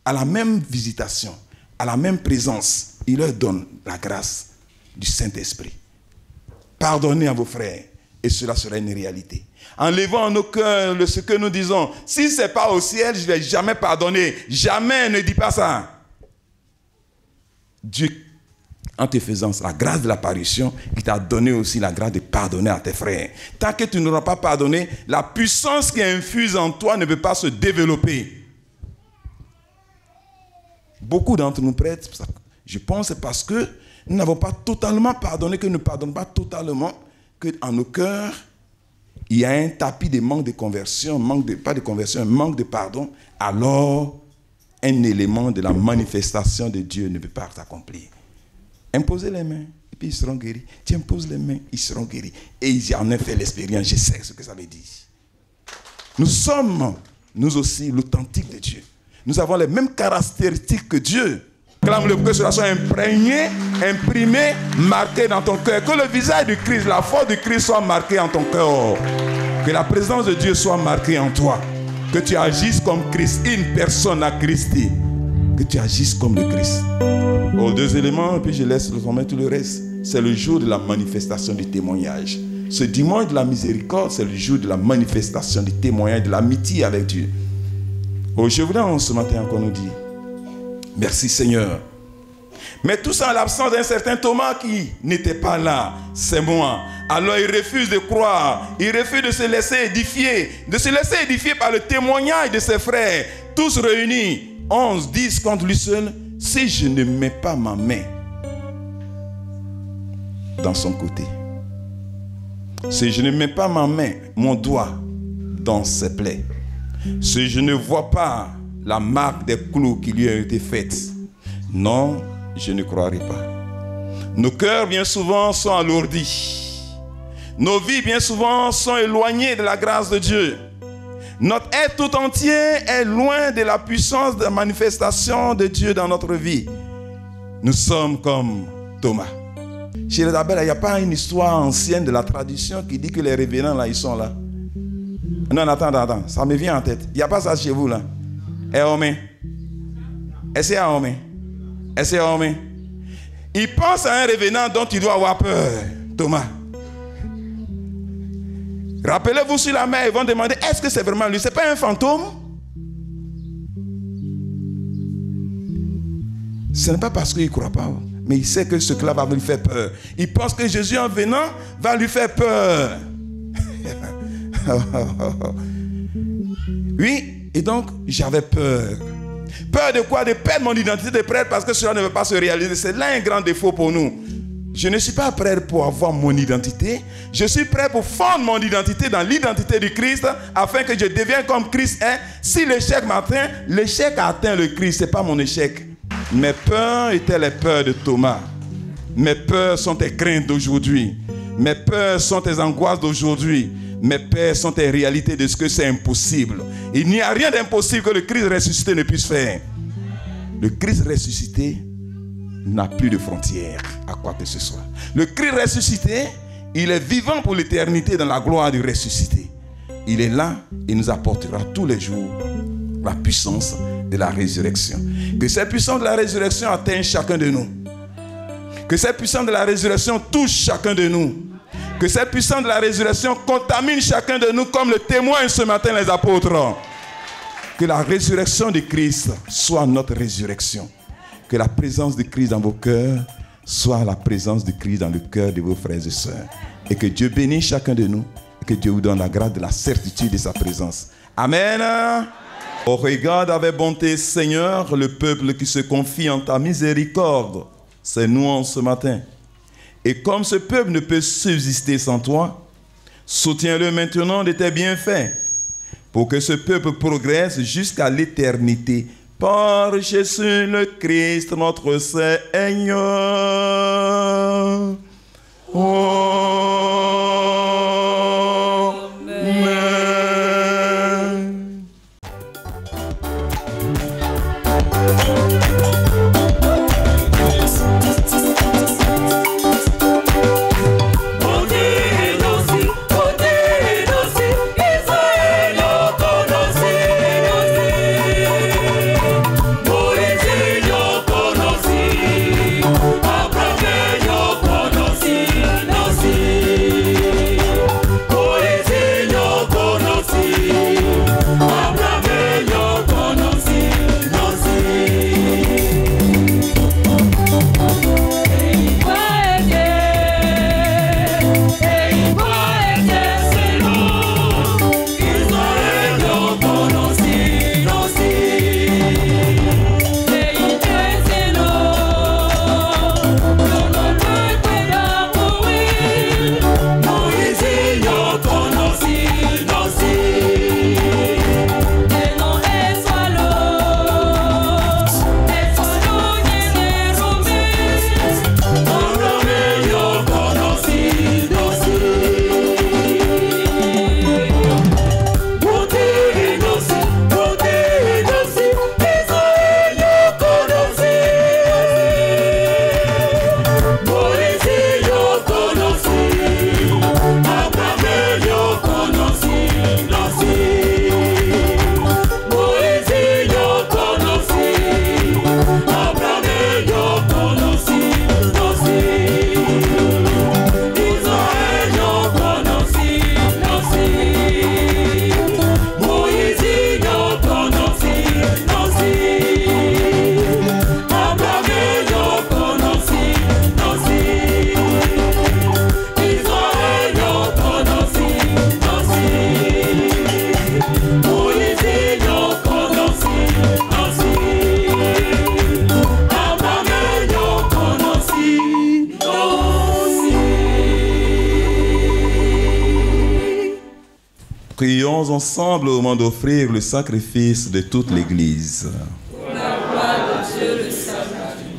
à la même visitation, à la même présence. Il leur donne la grâce du Saint-Esprit. Pardonnez à vos frères et cela sera une réalité. Enlevons en nos cœurs ce que nous disons. Si ce n'est pas au ciel, je ne vais jamais pardonner. Jamais, ne dis pas ça. Dieu, en te faisant la grâce de l'apparition, il t'a donné aussi la grâce de pardonner à tes frères. Tant que tu n'auras pas pardonné, la puissance qui est infuse en toi ne peut pas se développer. Beaucoup d'entre nous prêtres, je pense c'est parce que nous n'avons pas totalement pardonné, que nous ne pardonnons pas totalement, qu'en nos cœurs, il y a un tapis de manque de conversion, manque de pardon, alors un élément de la manifestation de Dieu ne peut pas s'accomplir. Imposez les mains, et puis ils seront guéris. Tu imposes les mains, ils seront guéris. Et j'en ai fait l'expérience, je sais ce que ça veut dire. Nous sommes, nous aussi, l'authentique de Dieu. Nous avons les mêmes caractéristiques que Dieu. Clame-le que cela soit imprégné, imprimé, marqué dans ton cœur. Que le visage du Christ, la force du Christ soit marquée en ton cœur. Que la présence de Dieu soit marquée en toi. Que tu agisses comme Christ, une personne à Christi. Que tu agisses comme le Christ. Aux deux éléments, et puis je laisse tout le reste. C'est le jour de la manifestation du témoignage. Ce dimanche de la miséricorde, c'est le jour de la manifestation du témoignage, de l'amitié avec Dieu. Je voudrais ce matin encore nous dire, merci Seigneur. Mais tout ça en l'absence d'un certain Thomas qui n'était pas là, c'est moi. Alors il refuse de croire, il refuse de se laisser édifier par le témoignage de ses frères, tous réunis, 11, 10 contre lui seul. si je ne mets pas ma main dans son côté, si je ne mets pas ma main, mon doigt dans ses plaies, si je ne vois pas la marque des clous qui lui ont été faites, non, je ne croirai pas. Nos cœurs bien souvent sont alourdis. Nos vies bien souvent sont éloignées de la grâce de Dieu. Notre être tout entier est loin de la puissance de la manifestation de Dieu dans notre vie. Nous sommes comme Thomas. Chez les Abel, il n'y a pas une histoire ancienne de la tradition qui dit que les révérends là, ils sont là. Non, attends, ça me vient en tête. Il n'y a pas ça chez vous là. Eh, homme. Est-ce à homme? Est-ce à homme? Il pense à un révérend dont tu dois avoir peur, Thomas. Rappelez-vous sur la mer, ils vont demander, est-ce que c'est vraiment lui? Ce n'est pas un fantôme? Ce n'est pas parce qu'il ne croit pas, mais il sait que ce cela va lui faire peur. Il pense que Jésus en venant va lui faire peur. Oui, et donc j'avais peur. Peur de quoi? De perdre mon identité de prêtre parce que cela ne veut pas se réaliser. C'est là un grand défaut pour nous. Je ne suis pas prêt pour avoir mon identité. Je suis prêt pour fondre mon identité dans l'identité du Christ afin que je devienne comme Christ est. Si l'échec m'atteint, l'échec a atteint le Christ. Ce n'est pas mon échec. Mes peurs étaient les peurs de Thomas. Mes peurs sont tes craintes d'aujourd'hui. Mes peurs sont tes angoisses d'aujourd'hui. Mes peurs sont tes réalités de ce que c'est impossible. Il n'y a rien d'impossible que le Christ ressuscité ne puisse faire. Le Christ ressuscité n'a plus de frontières à quoi que ce soit. Le Christ ressuscité, il est vivant pour l'éternité dans la gloire du ressuscité. Il est là et nous apportera tous les jours la puissance de la résurrection. Que cette puissance de la résurrection atteigne chacun de nous. Que cette puissance de la résurrection touche chacun de nous. Que cette puissance de la résurrection contamine chacun de nous comme le témoignent ce matin les apôtres. Que la résurrection de Christ soit notre résurrection. Que la présence de Christ dans vos cœurs soit la présence de Christ dans le cœur de vos frères et sœurs. Et que Dieu bénisse chacun de nous. Et que Dieu vous donne la grâce de la certitude de sa présence. Amen. Oh, regarde avec bonté, Seigneur, le peuple qui se confie en ta miséricorde. C'est nous en ce matin. Et comme ce peuple ne peut subsister sans toi, soutiens-le maintenant de tes bienfaits, pour que ce peuple progresse jusqu'à l'éternité. Par Jésus le Christ, notre Seigneur. Amen. Abraham yo conocí. Prions ensemble au moment d'offrir le sacrifice de toute l'Église. Pour la gloire de Dieu le salut.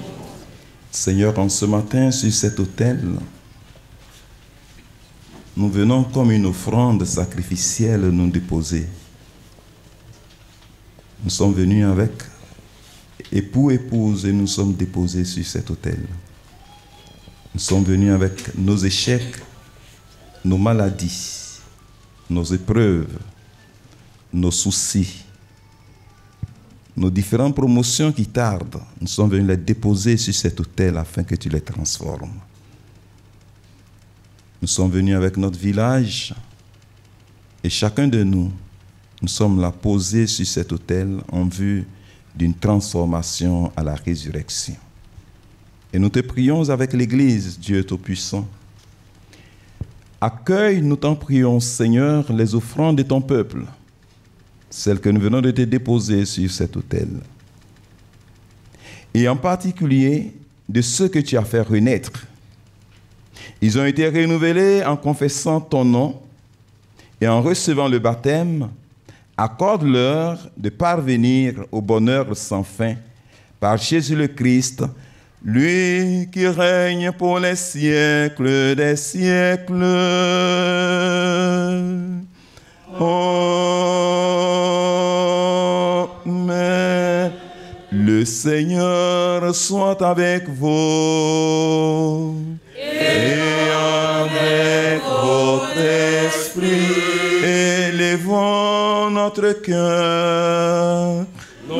Seigneur, en ce matin, sur cet autel, nous venons comme une offrande sacrificielle nous déposer. Nous sommes venus avec époux, épouse, et nous sommes déposés sur cet autel. Nous sommes venus avec nos échecs, nos maladies, nos épreuves, nos soucis, nos différentes promotions qui tardent. Nous sommes venus les déposer sur cet autel afin que tu les transformes. Nous sommes venus avec notre village et chacun de nous, nous sommes là posés sur cet autel en vue d'une transformation à la résurrection. Et nous te prions avec l'Église, Dieu Tout-Puissant. Accueille, nous t'en prions, Seigneur, les offrandes de ton peuple, celles que nous venons de te déposer sur cet autel. Et en particulier, de ceux que tu as fait renaître. Ils ont été renouvelés en confessant ton nom et en recevant le baptême. Accorde-leur de parvenir au bonheur sans fin par Jésus le Christ, lui qui règne pour les siècles des siècles. Amen. Le Seigneur soit avec vous et avec votre esprit. Élevons notre cœur. Nous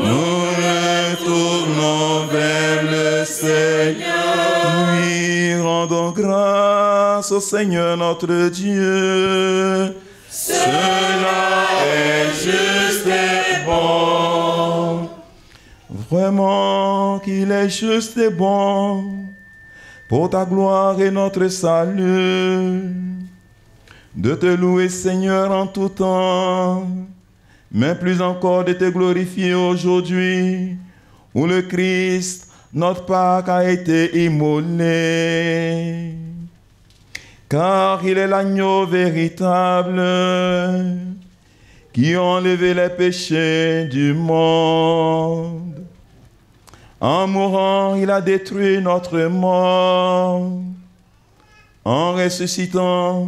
retournons vers le Seigneur. Lui rendons grâce au Seigneur notre Dieu. Cela est juste et bon. Vraiment qu'il est juste et bon pour ta gloire et notre salut. De te louer, Seigneur, en tout temps, mais plus encore de te glorifier aujourd'hui, où le Christ, notre Pâque, a été immolé. Car il est l'agneau véritable qui a enlevé les péchés du monde. En mourant, il a détruit notre mort. En ressuscitant,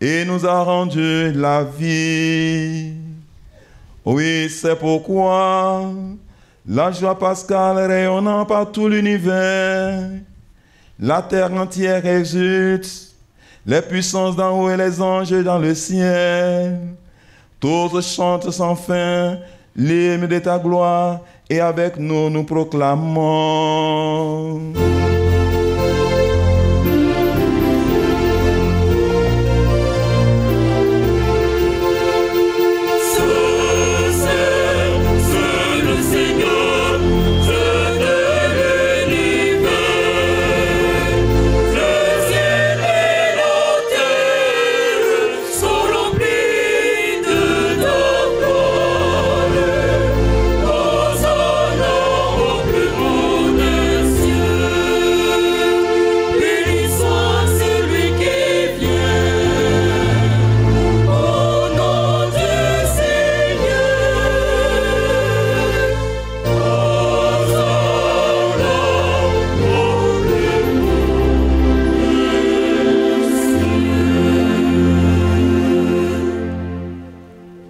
il nous a rendu la vie. Oui, c'est pourquoi la joie pascale rayonnant par tout l'univers, la terre entière exulte, les puissances d'en haut et les anges dans le ciel. Tous chantent sans fin l'hymne de ta gloire, et avec nous, nous proclamons.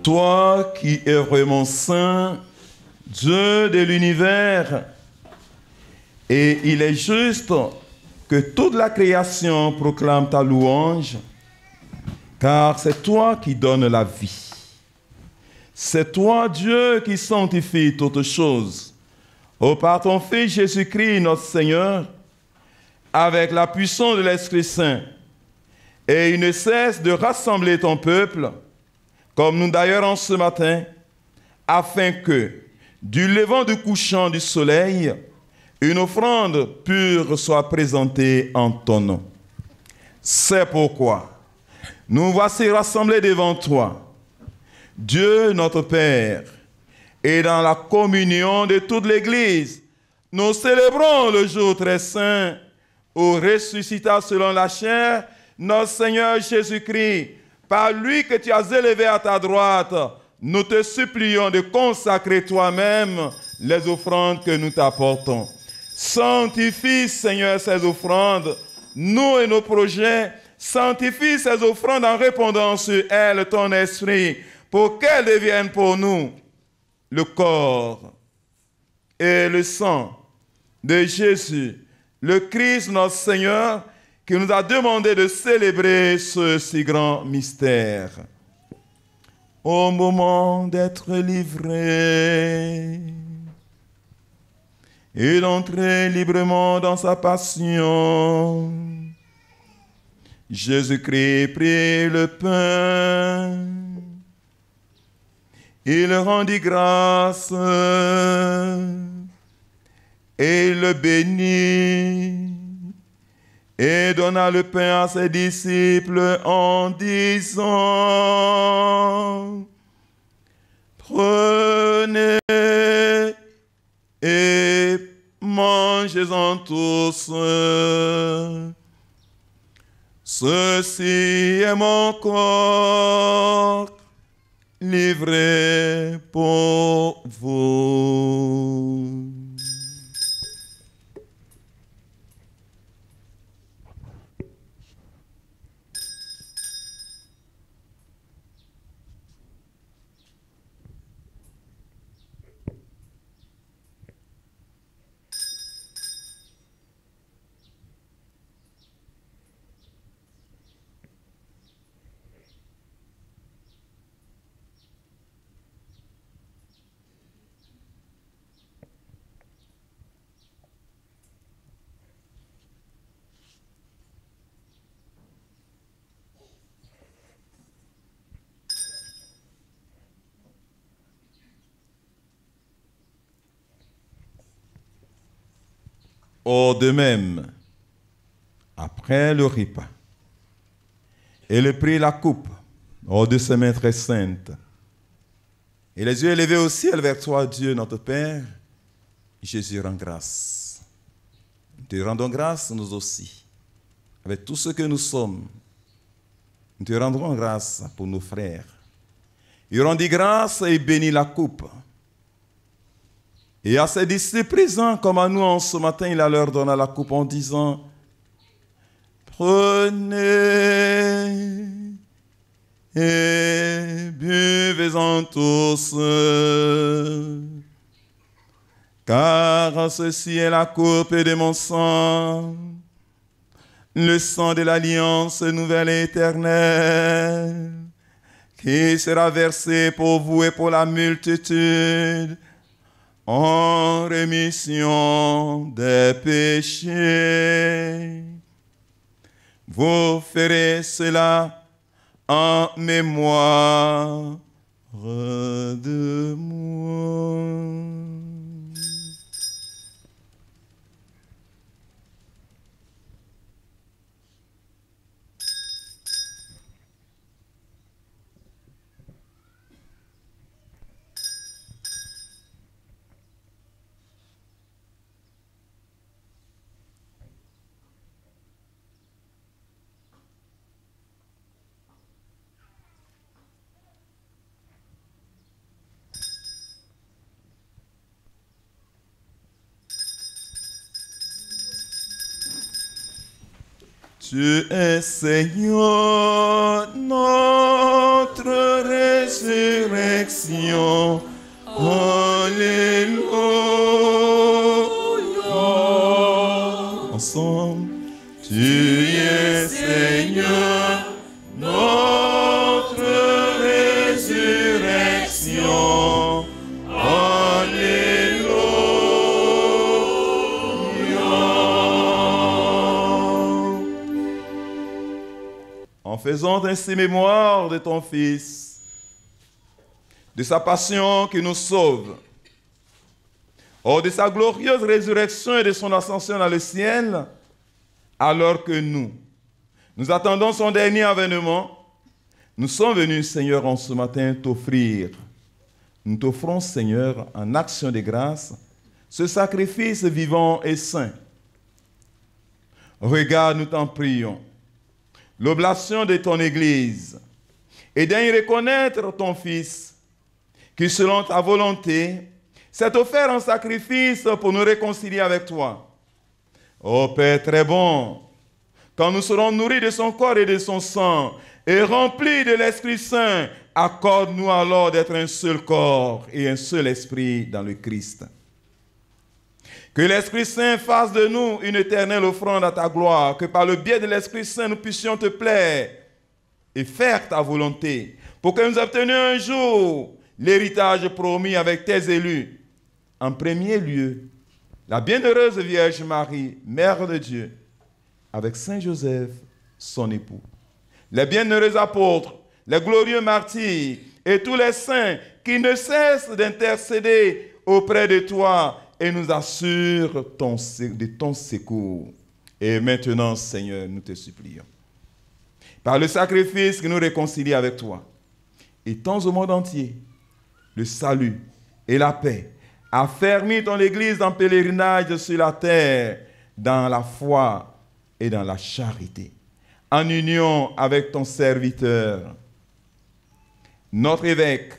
Toi qui es vraiment saint, Dieu de l'univers, et il est juste que toute la création proclame ta louange, car c'est toi qui donnes la vie. C'est toi, Dieu, qui sanctifie toutes choses. Ô par ton Fils Jésus-Christ, notre Seigneur, avec la puissance de l'Esprit Saint, et il ne cesse de rassembler ton peuple, comme nous d'ailleurs en ce matin, afin que, du levant du couchant du soleil, une offrande pure soit présentée en ton nom. C'est pourquoi nous voici rassemblés devant toi, Dieu notre Père, et dans la communion de toute l'Église, nous célébrons le jour très saint où ressuscita selon la chair notre Seigneur Jésus-Christ, par lui que tu as élevé à ta droite, nous te supplions de consacrer toi-même les offrandes que nous t'apportons. Sanctifie, Seigneur, ces offrandes, nous et nos projets. Sanctifie ces offrandes en répandant sur elles ton esprit, pour qu'elles deviennent pour nous le corps et le sang de Jésus, le Christ notre Seigneur, qui nous a demandé de célébrer ce si grand mystère. Au moment d'être livré et d'entrer librement dans sa passion, Jésus-Christ prit le pain, il rendit grâce et le bénit et donna le pain à ses disciples en disant: prenez et mangez-en tous. Ceci est mon corps livré pour vous. Or de même, après le repas, il prit la coupe hors de ses mains très saintes, et les yeux élevés au ciel vers toi, Dieu notre Père, Jésus rend grâce. Nous te rendons grâce, nous aussi, avec tout ce que nous sommes. Nous te rendrons grâce pour nos frères. Il rendit grâce et bénit la coupe. Et à ses disciples présents, comme à nous en ce matin, il leur donna la coupe en disant: prenez et buvez-en tous, car ceci est la coupe de mon sang, le sang de l'alliance nouvelle et éternelle, qui sera versé pour vous et pour la multitude, en rémission des péchés. Vous ferez cela en mémoire de moi. Tu es Seigneur, notre résurrection. Alléluia. Ensemble, tu es Seigneur, notre résurrection. En faisant ainsi mémoire de ton Fils, de sa passion qui nous sauve, de sa glorieuse résurrection et de son ascension dans le ciel, alors que nous attendons son dernier avènement, nous sommes venus, Seigneur, en ce matin t'offrir. Nous t'offrons, Seigneur, en action de grâce, ce sacrifice vivant et saint. Regarde, nous t'en prions, l'oblation de ton Église, et daigne reconnaître ton Fils, qui selon ta volonté s'est offert en sacrifice pour nous réconcilier avec toi. Ô Père très bon, quand nous serons nourris de son corps et de son sang, et remplis de l'Esprit Saint, accorde-nous alors d'être un seul corps et un seul esprit dans le Christ. Que l'Esprit Saint fasse de nous une éternelle offrande à ta gloire, que par le biais de l'Esprit Saint, nous puissions te plaire et faire ta volonté, pour que nous obtenions un jour l'héritage promis avec tes élus. En premier lieu, la bienheureuse Vierge Marie, Mère de Dieu, avec Saint Joseph, son époux. Les bienheureux apôtres, les glorieux martyrs et tous les saints qui ne cessent d'intercéder auprès de toi et nous assurent de ton secours. Et maintenant, Seigneur, nous te supplions, par le sacrifice qui nous réconcilie avec toi, étends au monde entier le salut et la paix. Affermis ton Église en pèlerinage sur la terre, dans la foi et dans la charité, en union avec ton serviteur, notre évêque,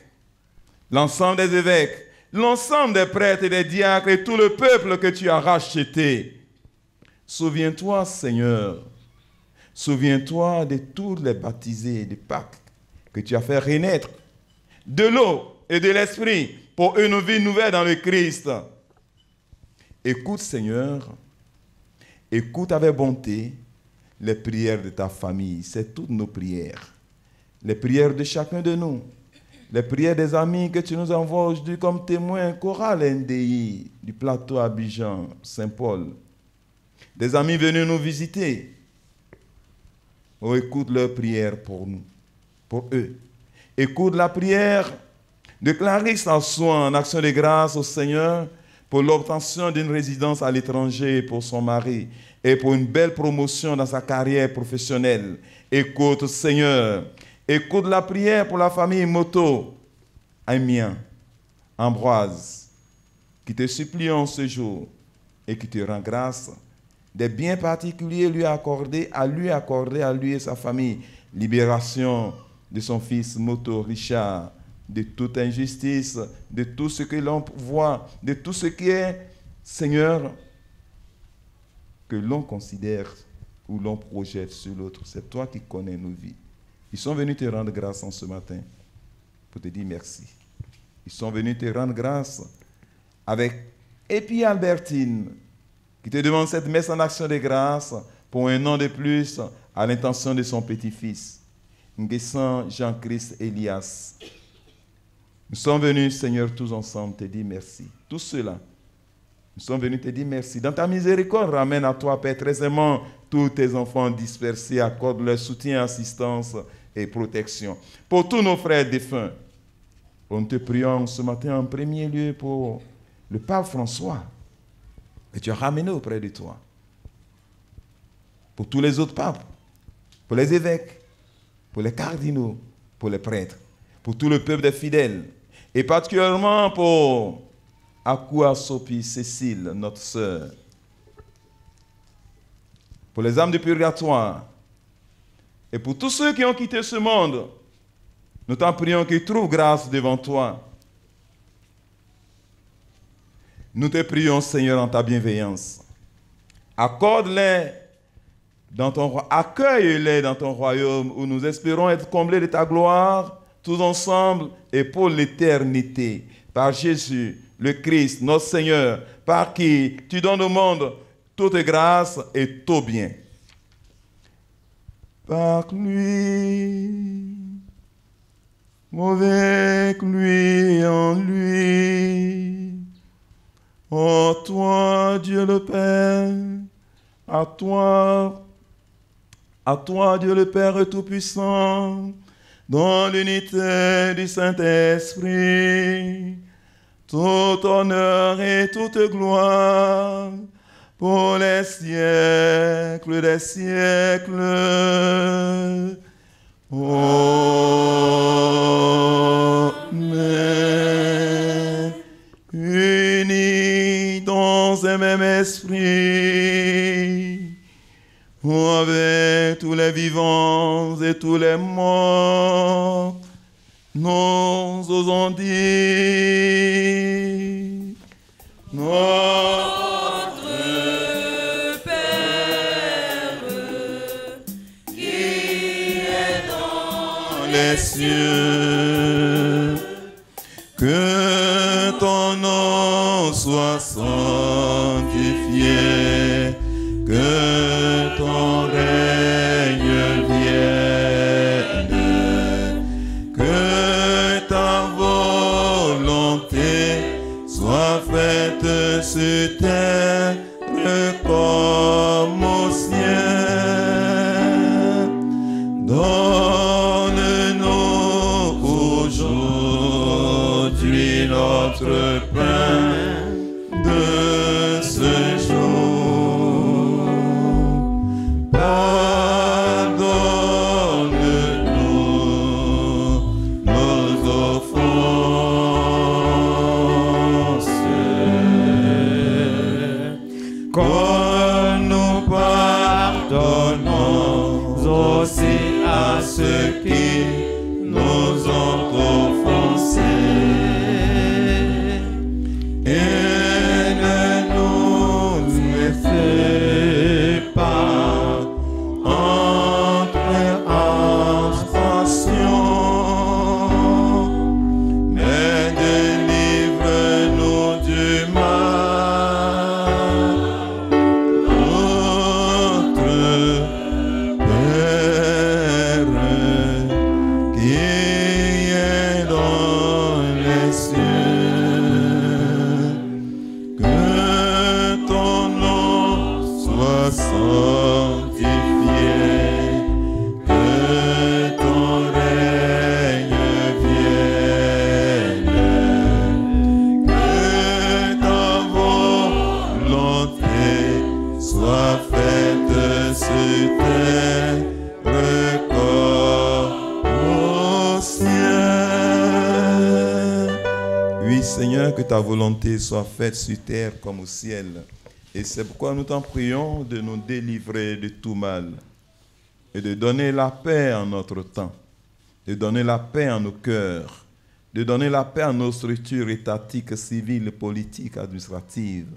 l'ensemble des évêques, l'ensemble des prêtres et des diacres et tout le peuple que tu as racheté. Souviens-toi, Seigneur, souviens-toi de tous les baptisés de Pâques que tu as fait renaître de l'eau et de l'esprit pour une vie nouvelle dans le Christ. Écoute, Seigneur, écoute avec bonté les prières de ta famille. C'est toutes nos prières. Les prières de chacun de nous. Les prières des amis que tu nous envoies aujourd'hui comme témoins, chorale NDI du plateau Abidjan, Saint-Paul. Des amis venus nous visiter. Oh, écoute leurs prières pour nous, pour eux. Écoute la prière de Clarisse en soin, en action de grâce au Seigneur pour l'obtention d'une résidence à l'étranger pour son mari et pour une belle promotion dans sa carrière professionnelle. Écoute, Seigneur, écoute la prière pour la famille Moto, Amiens, Ambroise, qui te supplions ce jour et qui te rend grâce des biens particuliers lui accordés, à lui et sa famille. Libération de son fils Moto Richard, de toute injustice, de tout ce que l'on voit, de tout ce qui est, Seigneur, que l'on considère ou l'on projette sur l'autre. C'est toi qui connais nos vies. Ils sont venus te rendre grâce en ce matin pour te dire merci. Ils sont venus te rendre grâce avec Épi Albertine, qui te demande cette messe en action de grâce pour un an de plus à l'intention de son petit-fils, Nguessan Jean-Christ Elias. Nous sommes venus, Seigneur, tous ensemble, te dire merci. Tous ceux-là, nous sommes venus te dire merci. Dans ta miséricorde, ramène à toi, Père, très aimant, tous tes enfants dispersés, accorde leur soutien, assistance et protection. Pour tous nos frères défunts, nous te prions ce matin en premier lieu pour le pape François, que tu as ramené auprès de toi. Pour tous les autres papes, pour les évêques, pour les cardinaux, pour les prêtres, pour tout le peuple des fidèles, et particulièrement pour Akoua Sopi Cécile, notre sœur, pour les âmes du purgatoire, et pour tous ceux qui ont quitté ce monde, nous t'en prions qu'ils trouvent grâce devant toi. Nous te prions, Seigneur, en ta bienveillance. Accorde-les dans ton accueille-les dans ton royaume où nous espérons être comblés de ta gloire, tous ensemble et pour l'éternité. Par Jésus, le Christ, notre Seigneur, par qui tu donnes au monde toute grâce et tout bien. Par lui, avec lui, en lui. Ô toi, Dieu le Père, à toi, Dieu le Père Tout-Puissant, dans l'unité du Saint-Esprit, tout honneur et toute gloire pour les siècles des siècles. Amen. Unis dans un même esprit, ou avec tous les vivants et tous les morts, nous osons dire, Notre Père, qui est dans les cieux, que ton nom soit sanctifié, que ton règne vienne, que ta volonté soit faite sur terre comme au ciel. Donne-nous aujourd'hui notre pain de ce jour. Pardonne-nous nos offenses, comme nous pardonnons aussi à ceux qui nous ont offensés. Et ne nous laissez pas entrer en tentation, mais délivre-nous du mal. Notre Père qui est dans les cieux, que ton nom soit sanctifié, que ton règne vienne, que ta volonté soit faite sur terre comme au ciel. Oui, Seigneur, que ta volonté soit faite sur terre comme au ciel. Et c'est pourquoi nous t'en prions de nous délivrer de tout mal et de donner la paix en notre temps, de donner la paix en nos cœurs, de donner la paix à nos structures étatiques, civiles, politiques, administratives.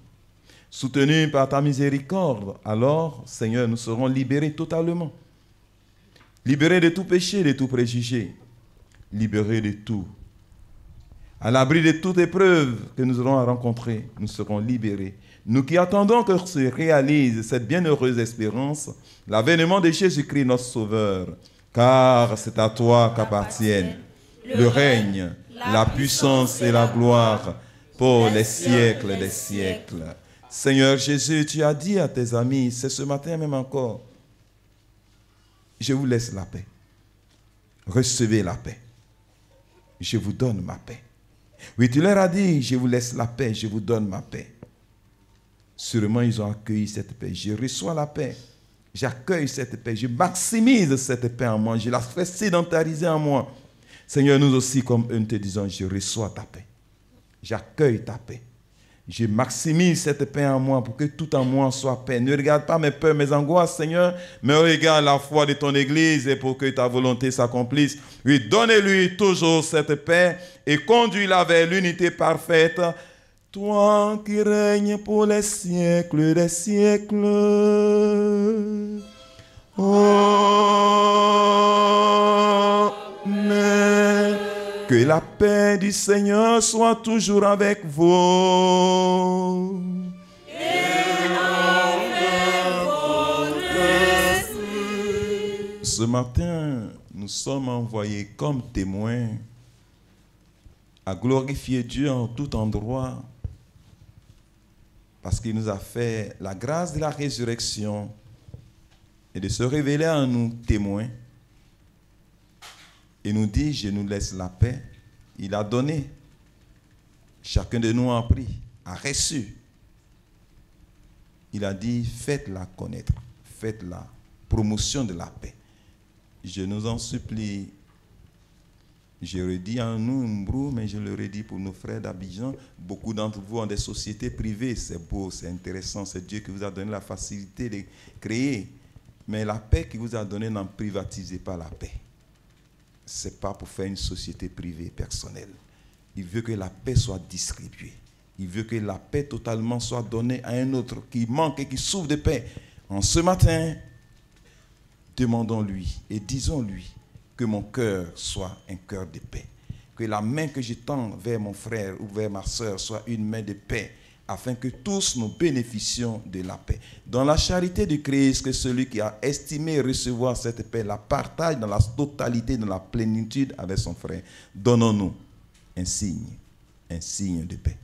Soutenus par ta miséricorde, alors, Seigneur, nous serons libérés totalement. Libérés de tout péché, de tout préjugé. Libérés de tout. À l'abri de toute épreuve que nous aurons à rencontrer, nous serons libérés. Nous qui attendons que se réalise cette bienheureuse espérance, l'avènement de Jésus-Christ, notre Sauveur, car c'est à toi qu'appartiennent le règne, la puissance et la gloire pour les siècles des siècles. Seigneur Jésus, tu as dit à tes amis, c'est ce matin même encore, je vous laisse la paix. Recevez la paix. Je vous donne ma paix. Oui, tu leur as dit, je vous laisse la paix, je vous donne ma paix. Sûrement, ils ont accueilli cette paix. Je reçois la paix. J'accueille cette paix. Je maximise cette paix en moi. Je la fais sédentariser en moi. Seigneur, nous aussi, comme eux, nous te disons, je reçois ta paix. J'accueille ta paix. Je maximise cette paix en moi pour que tout en moi soit paix. Ne regarde pas mes peurs, mes angoisses, Seigneur, mais regarde la foi de ton Église et pour que ta volonté s'accomplisse. Oui, donnez-lui toujours cette paix et conduis-la vers l'unité parfaite. Toi qui règnes pour les siècles des siècles. Amen. Que la paix du Seigneur soit toujours avec vous. Et avec votre esprit. Ce matin, nous sommes envoyés comme témoins à glorifier Dieu en tout endroit parce qu'il nous a fait la grâce de la résurrection et de se révéler à nous témoins. Il nous dit, je nous laisse la paix. Il a donné. Chacun de nous a pris, a reçu. Il a dit, faites-la connaître. Faites la promotion de la paix. Je nous en supplie. Je redis en nous, Mbrou, mais je le redis pour nos frères d'Abidjan. Beaucoup d'entre vous ont des sociétés privées. C'est beau, c'est intéressant. C'est Dieu qui vous a donné la facilité de créer. Mais la paix qu'il vous a donnée, n'en privatisez pas la paix. Ce n'est pas pour faire une société privée, personnelle. Il veut que la paix soit distribuée. Il veut que la paix totalement soit donnée à un autre qui manque et qui souffre de paix. En ce matin, demandons-lui et disons-lui que mon cœur soit un cœur de paix. Que la main que je tends vers mon frère ou vers ma soeur soit une main de paix, afin que tous nous bénéficions de la paix. Dans la charité du Christ, que celui qui a estimé recevoir cette paix la partage dans la totalité, dans la plénitude avec son frère. Donnons-nous un signe de paix.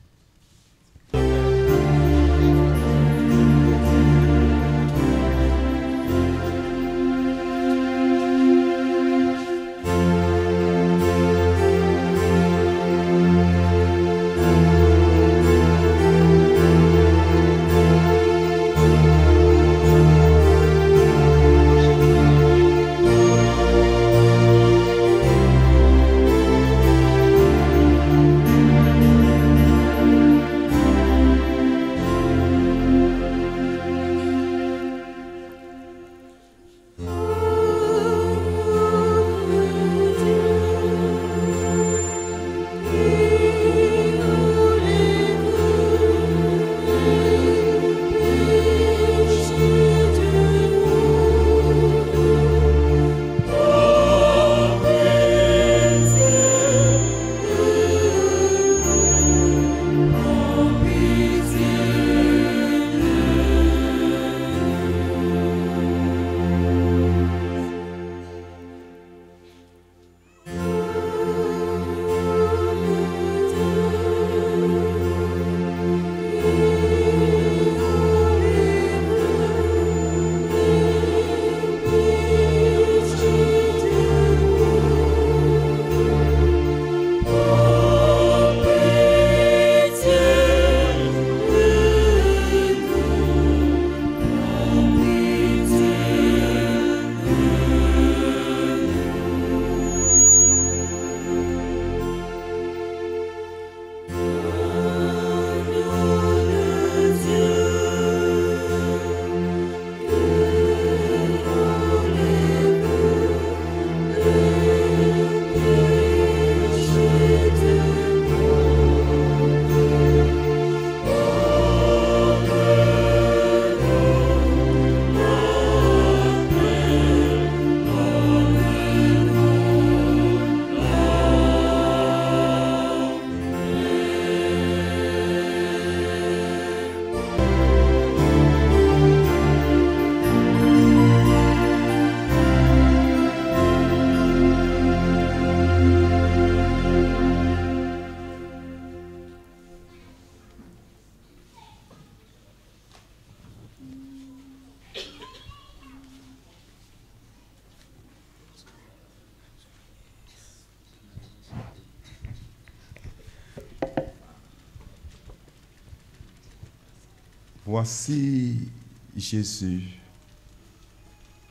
Voici Jésus,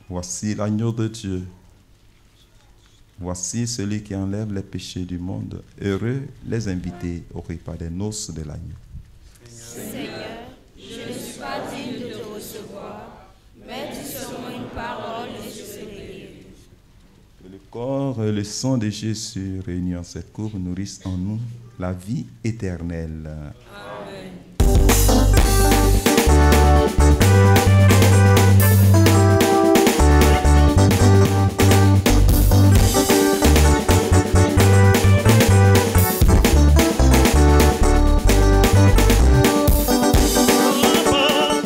voici l'agneau de Dieu, voici celui qui enlève les péchés du monde. Heureux les invités au repas des noces de l'agneau. Seigneur, je ne suis pas digne de te recevoir, mais dis seulement une parole et je serai guéri. Que le corps et le sang de Jésus réunis en cette coupe nourrissent en nous la vie éternelle. Amen.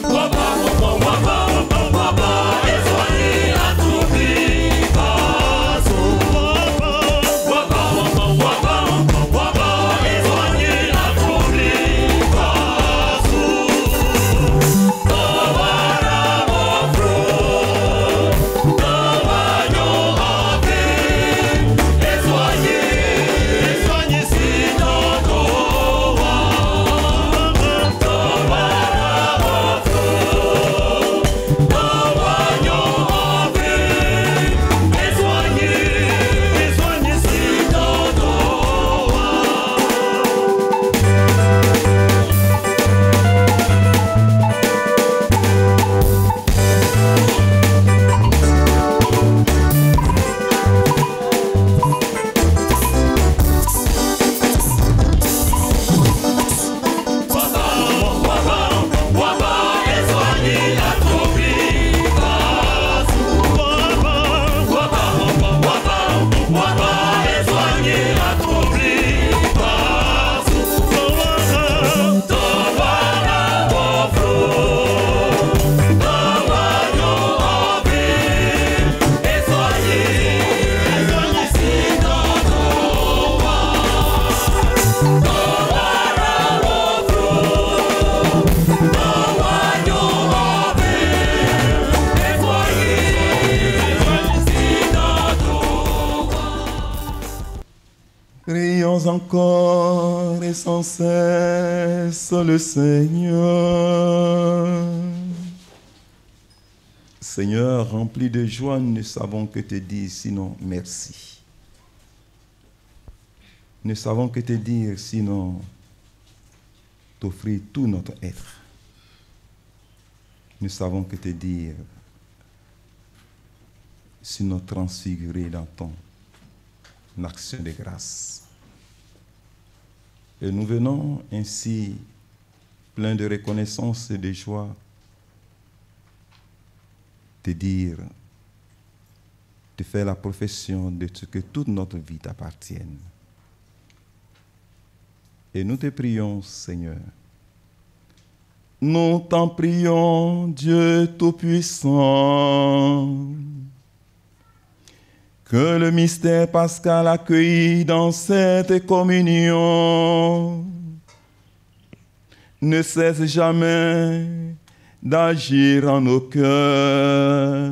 Waba, encore et sans cesse le Seigneur. Seigneur, rempli de joie, nous ne savons que te dire sinon merci. Nous ne savons que te dire sinon t'offrir tout notre être. Nous savons que te dire sinon transfigurer dans ton action de grâce. Et nous venons ainsi pleins de reconnaissance et de joie te dire, te faire la profession de ce que toute notre vie t'appartienne. Et nous te prions, Seigneur. Nous t'en prions, Dieu Tout-Puissant, que le mystère pascal accueilli dans cette communion ne cesse jamais d'agir en nos cœurs.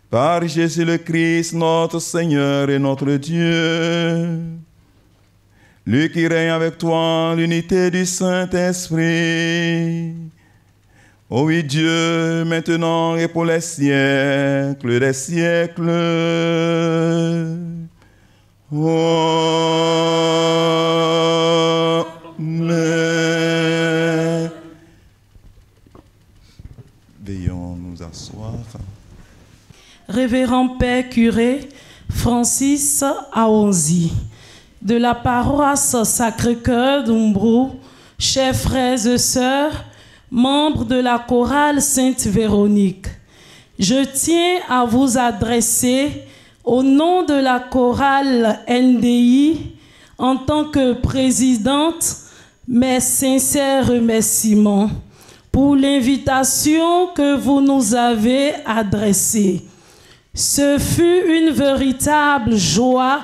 Par Jésus le Christ, notre Seigneur et notre Dieu, lui qui règne avec toi en l'unité du Saint-Esprit, ô oui Dieu, maintenant et pour les siècles des siècles. Amen. Veuillons nous asseoir. Révérend Père curé Francis Aonzi, de la paroisse Sacré-Cœur d'Umbro, chers frères et sœurs, membres de la chorale Sainte-Véronique, je tiens à vous adresser au nom de la chorale NDI en tant que présidente mes sincères remerciements pour l'invitation que vous nous avez adressée. Ce fut une véritable joie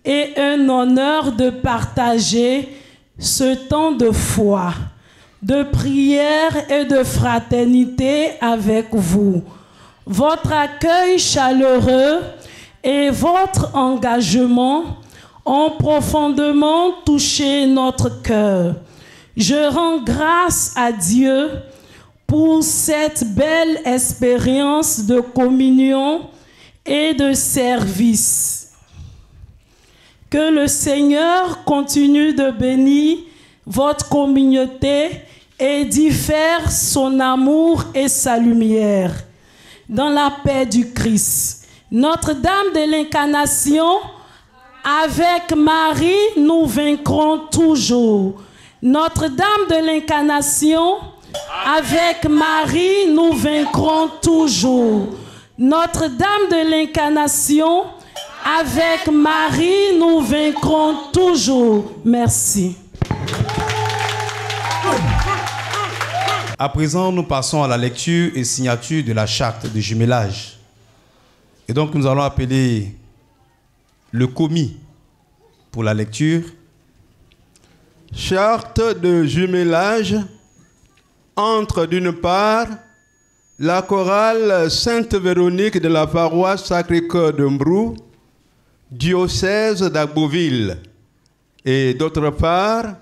et un honneur de partager ce temps de foi, de prière et de fraternité avec vous. Votre accueil chaleureux et votre engagement ont profondément touché notre cœur. Je rends grâce à Dieu pour cette belle expérience de communion et de service. Que le Seigneur continue de bénir votre communauté et d'y faire son amour et sa lumière. Dans la paix du Christ. Notre-Dame de l'Incarnation, avec Marie, nous vaincrons toujours. Notre-Dame de l'Incarnation, avec Marie, nous vaincrons toujours. Notre-Dame de l'Incarnation, avec Marie, nous vaincrons toujours. Merci. À présent, nous passons à la lecture et signature de la charte de jumelage. Et donc, nous allons appeler le commis pour la lecture. Charte de jumelage entre, d'une part, la chorale Sainte-Véronique de la paroisse Sacré-Cœur d'Umbro, diocèse d'Agboville, et d'autre part,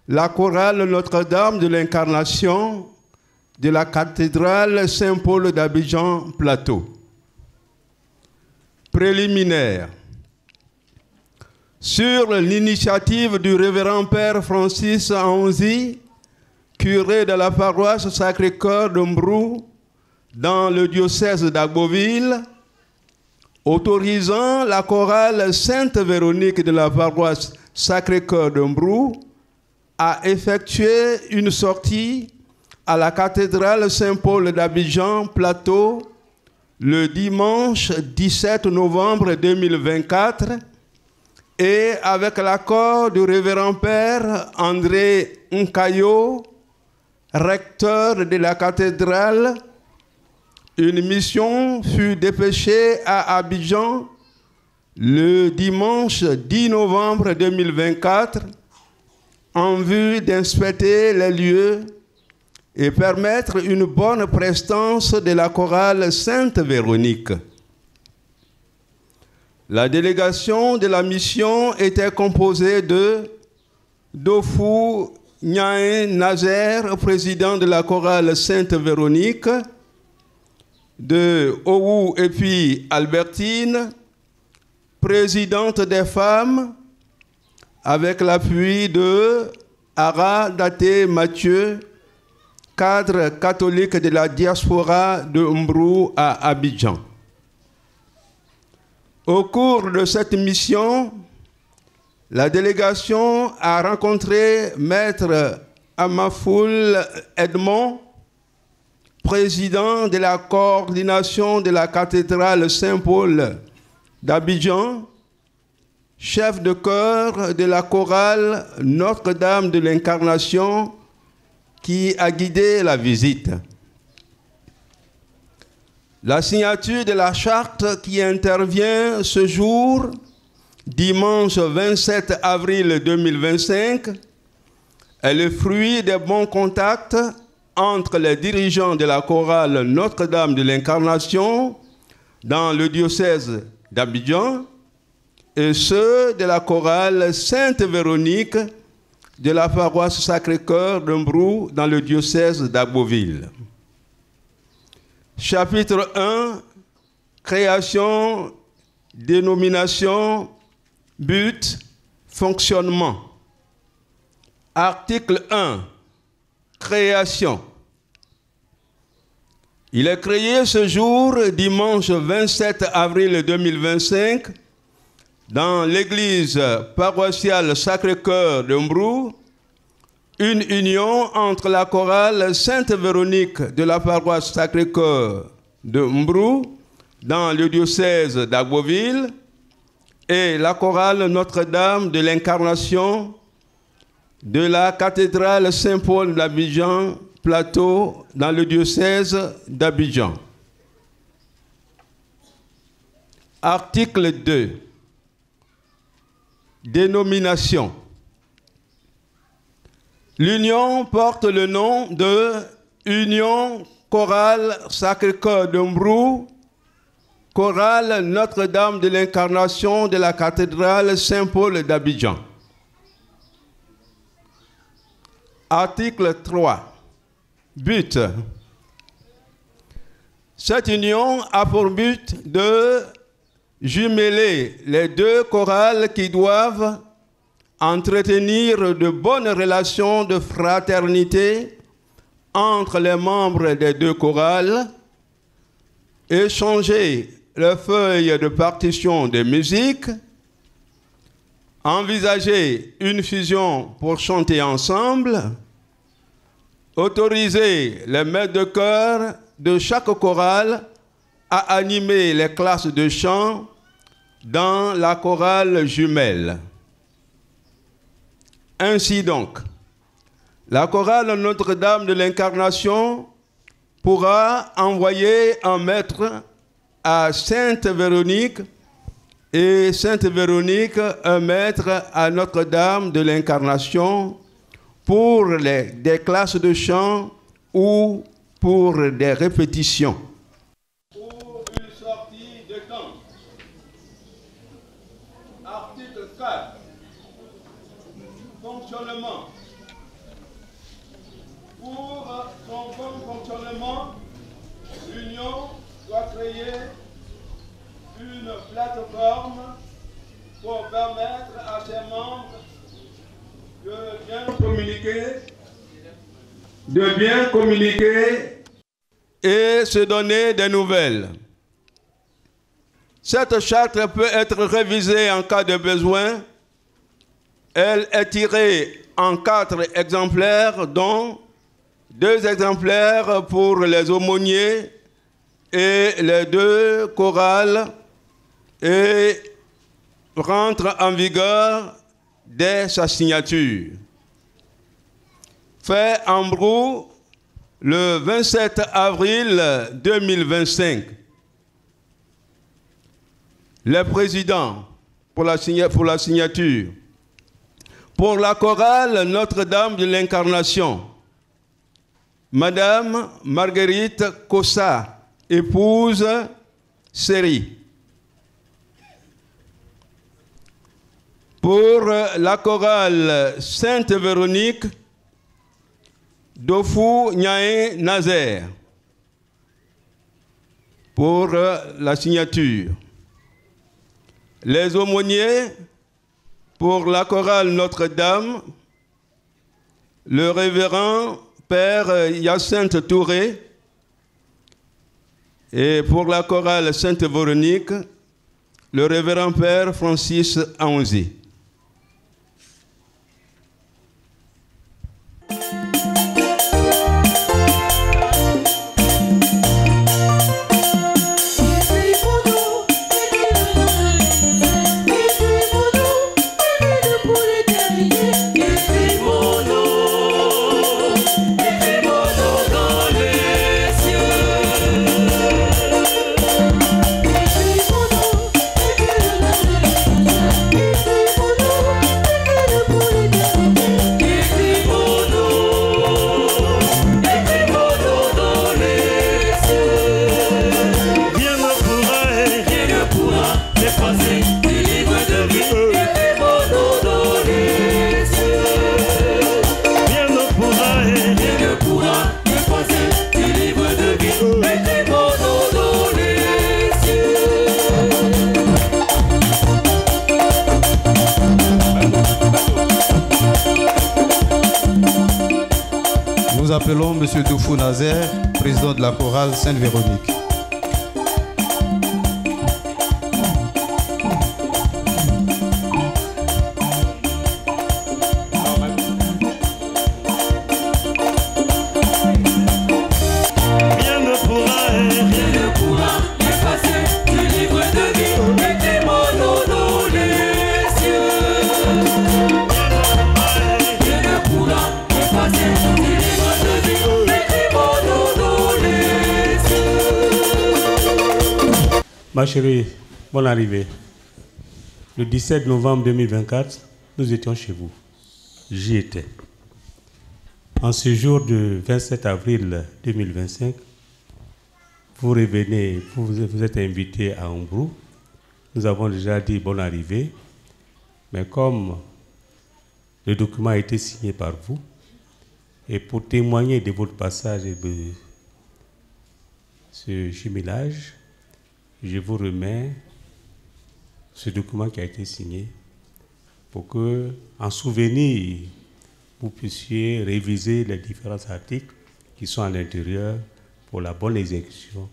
la chorale Notre-Dame de l'Incarnation de la cathédrale Saint-Paul d'Abidjan-Plateau. Préliminaire. Sur l'initiative du révérend Père Francis Aonzi, curé de la paroisse Sacré-Cœur d'Umbro, dans le diocèse d'Agboville, autorisant la chorale Sainte-Véronique de la paroisse Sacré-Cœur d'Umbro à effectuer une sortie à la cathédrale Saint-Paul d'Abidjan-Plateau le dimanche 17 novembre 2024 et avec l'accord du révérend Père André Nkayo, recteur de la cathédrale, une mission fut dépêchée à Abidjan le dimanche 10 novembre 2024 en vue d'inspecter les lieux et permettre une bonne prestance de la chorale Sainte-Véronique. La délégation de la mission était composée de Dofou Nyaé Nazer, président de la chorale Sainte-Véronique, de Owu et puis Albertine, présidente des femmes, avec l'appui de Ara Daté Mathieu, cadre catholique de la diaspora de Mbrou à Abidjan. Au cours de cette mission, la délégation a rencontré Maître Amafoul Edmond, président de la coordination de la cathédrale Saint-Paul d'Abidjan, chef de chœur de la chorale Notre-Dame de l'Incarnation, qui a guidé la visite. La signature de la charte qui intervient ce jour, dimanche 27 avril 2025, est le fruit des bons contacts entre les dirigeants de la chorale Notre-Dame de l'Incarnation dans le diocèse d'Abidjan et ceux de la chorale Sainte-Véronique de la paroisse Sacré-Cœur de Mbrou dans le diocèse d'Agboville. Chapitre 1, création, dénomination, but, fonctionnement. Article 1, création. Il est créé ce jour, dimanche 27 avril 2025, dans l'église paroissiale Sacré-Cœur de Mbrou, une union entre la chorale Sainte-Véronique de la paroisse Sacré-Cœur de Mbrou, dans le diocèse d'Agboville, et la chorale Notre-Dame de l'Incarnation de la cathédrale Saint-Paul d'Abidjan Plateau, dans le diocèse d'Abidjan. Article 2. Dénomination. L'union porte le nom de Union chorale Sacré-Cœur de Mbrou, chorale Notre-Dame de l'Incarnation de la cathédrale Saint-Paul d'Abidjan. Article 3. But. Cette union a pour but de jumeler les deux chorales qui doivent entretenir de bonnes relations de fraternité entre les membres des deux chorales, échanger les feuilles de partition de musique, envisager une fusion pour chanter ensemble, autoriser les maîtres de chœur de chaque chorale à animer les classes de chant dans la chorale jumelle. Ainsi donc, la chorale Notre-Dame de l'Incarnation pourra envoyer un maître à Sainte-Véronique et Sainte-Véronique un maître à Notre-Dame de l'Incarnation pour des classes de chant ou pour des répétitions. Pour une sortie de temps. Article 4. Fonctionnement. Pour son bon fonctionnement, l'Union doit créer une plateforme pour permettre à ses membres de bien communiquer et se donner des nouvelles. Cette charte peut être révisée en cas de besoin. Elle est tirée en 4 exemplaires, dont 2 exemplaires pour les aumôniers et les 2 chorales, et rentre en vigueur dès sa signature. Fait en Mbrou le 27 avril 2025. Les présidents pour la signature. Pour la chorale Notre-Dame de l'Incarnation, Madame Marguerite Kossa, épouse Série. Pour la chorale Sainte Véronique, Dofou Nyaé Nazaire. Pour la signature. Les aumôniers, pour la chorale Notre-Dame, le révérend Père Hyacinthe Touré, et pour la chorale Sainte Véronique, le révérend Père Francis Aonzi. Nous appelons M. Dofou Nazaire, président de la chorale Sainte-Véronique. Ma chérie, bonne arrivée. Le 17 novembre 2024, nous étions chez vous. J'y étais. En ce jour du 27 avril 2025, vous revenez, vous êtes invité à Ombrou. Nous avons déjà dit bonne arrivée. Mais comme le document a été signé par vous, et pour témoigner de votre passage et de ce jumelage, je vous remets ce document qui a été signé pour que, en souvenir, vous puissiez réviser les différents articles qui sont à l'intérieur pour la bonne exécution.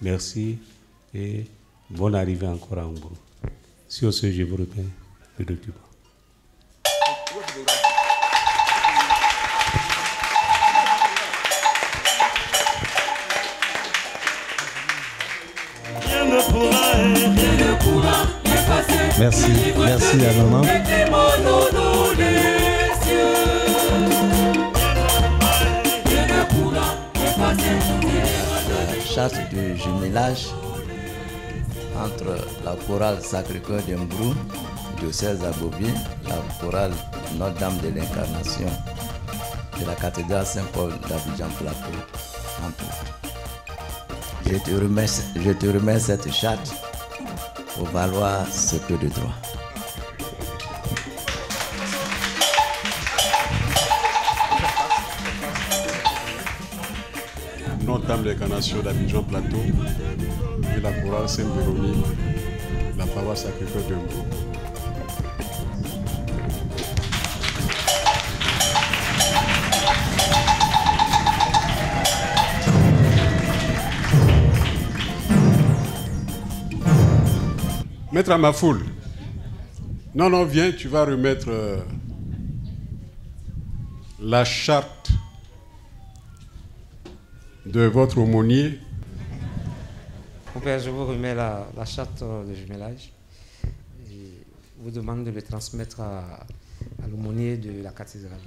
Merci et bonne arrivée encore à Ombrou. Sur ce, je vous remets le document. Merci, merci à maman. Charte de jumelage entre la chorale Sacré-Cœur d'Ombrou, diocèse d'Abobi, la chorale Notre-Dame de l'Incarnation de la cathédrale Saint-Paul d'Abidjan-Plateau, entre autres. Je te remets cette charte pour valoir ce peu de droit. Notre-Dame de l'Incarnation d'Abidjan-Plateau et la chorale Sainte-Véronique, la paroisse Sacré-Cœur d'Ombrou. Maître Amafoul, non, viens, tu vas remettre la charte de votre aumônier. Mon père, je vous remets la charte de jumelage et vous demande de le transmettre à l'aumônier de la cathédrale.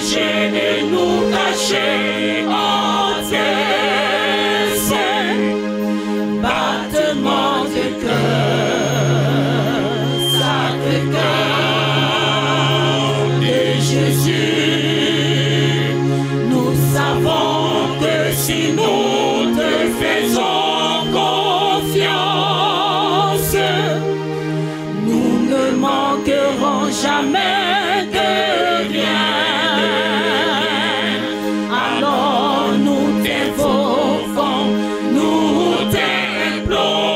protéger et nous cacher en tes seins. Battement de cœur, Sacré-Cœur de Jésus, nous savons que si nous te faisons confiance, nous ne manquerons jamais de rien. Alors nous t'invoquons, nous t'implorons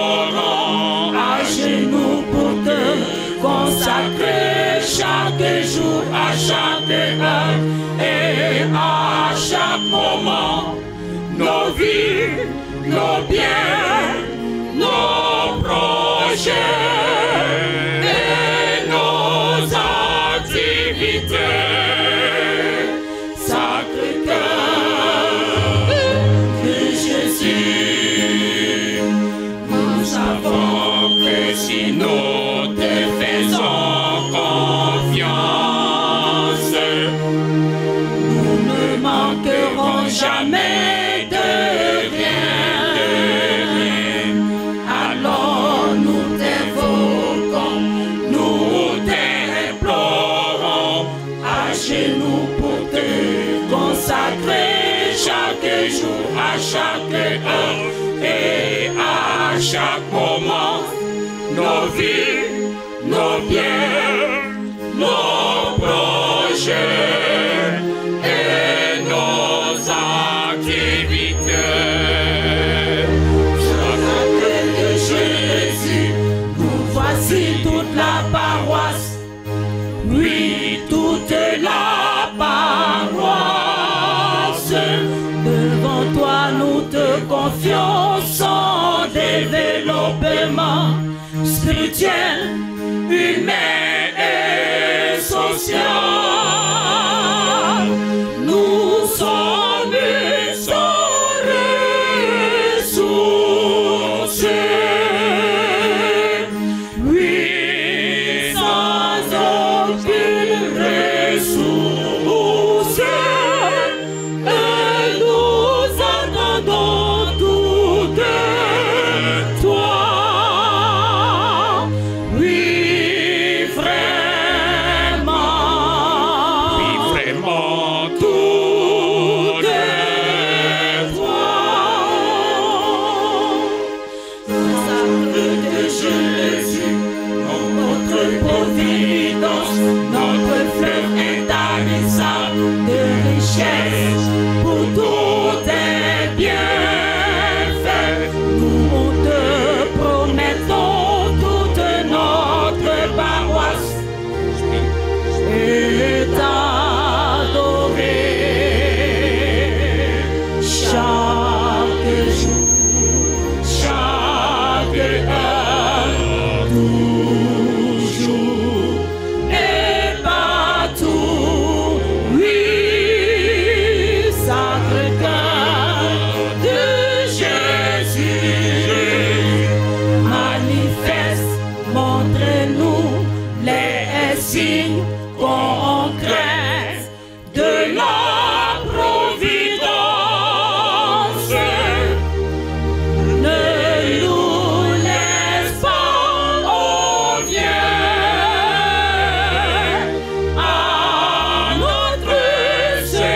à genoux pour te consacrer chaque jour, à chaque heure et à chaque moment. Nos vies, nos biens, nos projets et nos activités. Sacré-Cœur de Jésus, nous savons que si nous te faisons confiance, nous ne manquerons jamais de rien. Alors nous t'invoquons, nous t'implorons à genoux pour te consacrer chaque jour, à chaque heure et à chaque moment. Nos vies, nos biens, nos projets et nos activités. Sacré de Jésus, nous voici toute la paroisse, oui, toute la paroisse. Devant toi nous te confions son développement spirituel, humain et social. Nous sommes sans ressources, oui, sans aucune ressource, et nous attendons tout de toi. Oui, vraiment tout de toi. Sacré de Jésus, notre providence, notre fleuve intarissable de richesse pour tous tes bienfaits. Nous te promettons toute notre paroisse et t'adorer chaque jour, chaque heure, toujours et partout. Oui, Sacré-Cœur de Jésus, manifeste, montre-nous les signes concrets de la providence. Ne nous laisse pas, oh viens à notre secours.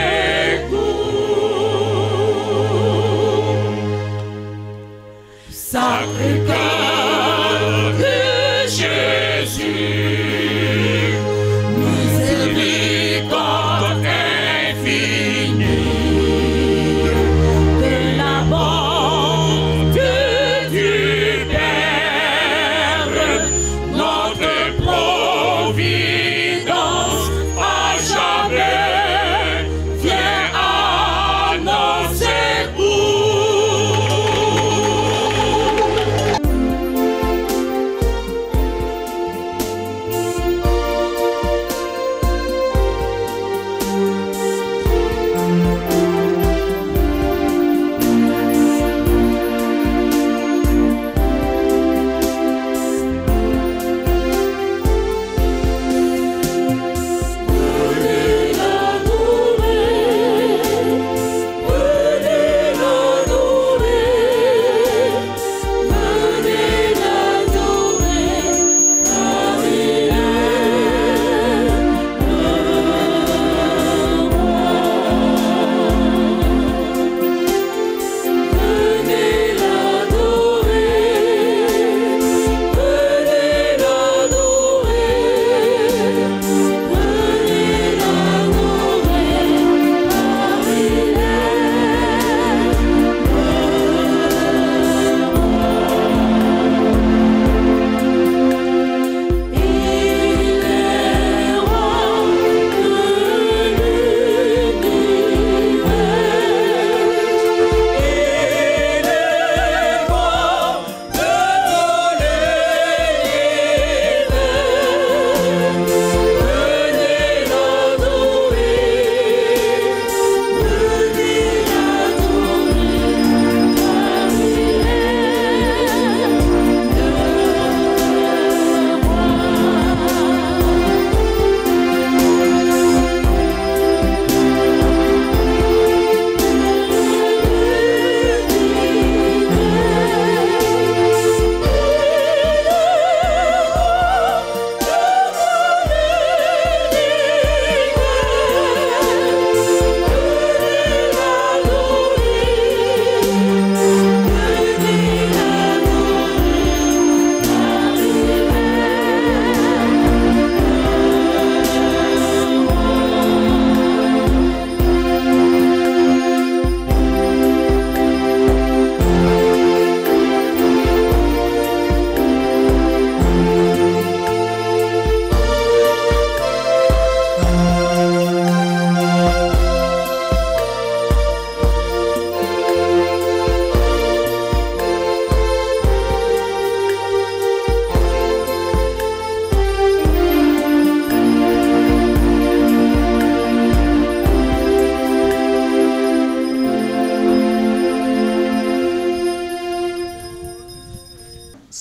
Sacré-Cœur de Jésus, miséricorde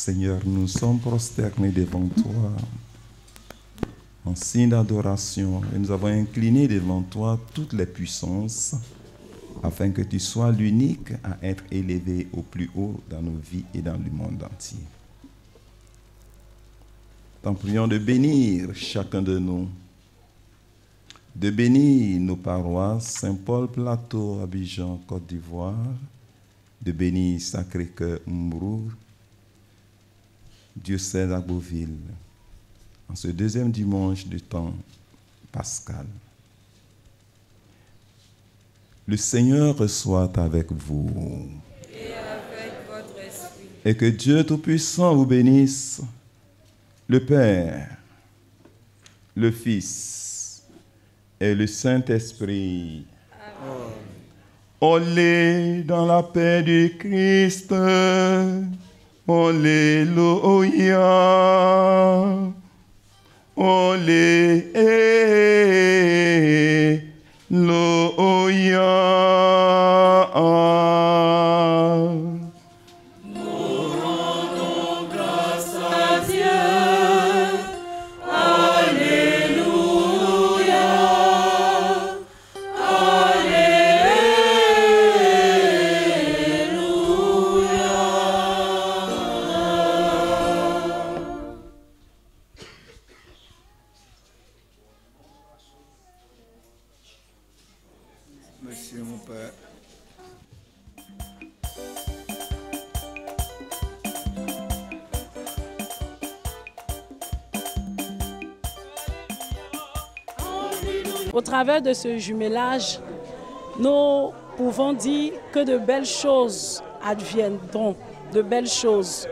Seigneur, nous sommes prosternés devant toi en signe d'adoration et nous avons incliné devant toi toutes les puissances afin que tu sois l'unique à être élevé au plus haut dans nos vies et dans le monde entier. T'en prions de bénir chacun de nous, de bénir nos paroisses Saint-Paul, Plateau, Abidjan, Côte d'Ivoire, de bénir Sacré-Cœur, Mbrou, diocèse à Beauville, en ce deuxième dimanche du temps pascal. Le Seigneur soit avec vous. Et avec votre esprit. Et que Dieu Tout-Puissant vous bénisse, le Père, le Fils et le Saint-Esprit. Allez dans la paix du Christ. Alléluia. Alléluia. Nous rendons grâce à Dieu. Alléluia. Monsieur mon Père. Au travers de ce jumelage, nous pouvons dire que de belles choses adviendront, de belles choses.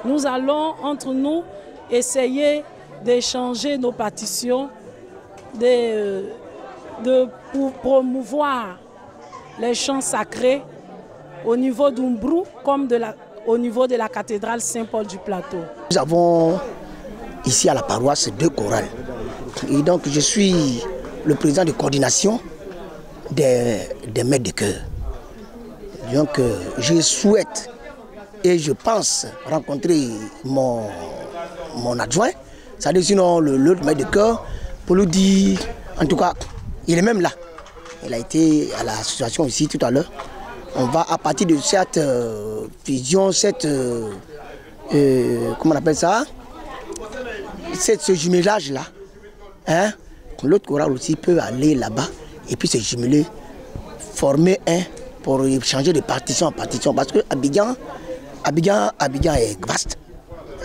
Nous allons entre nous essayer d'échanger nos partitions, pour promouvoir les chants sacrés au niveau d'Umbrou comme au niveau de la cathédrale Saint-Paul du Plateau. Nous avons ici à la paroisse 2 chorales. Et donc je suis le président de coordination des maîtres de chœur. Donc je souhaite et je pense rencontrer mon adjoint, c'est-à-dire sinon l'autre maître de chœur, pour lui dire, en tout cas, il est même là. Il a été à l'association ici tout à l'heure. On va à partir de cette fusion, cette comment on appelle ça, ce jumelage-là, hein, l'autre chorale aussi peut aller là-bas et puis se jumeler, former un pour changer de partition en partition. Parce que Abidjan est vaste.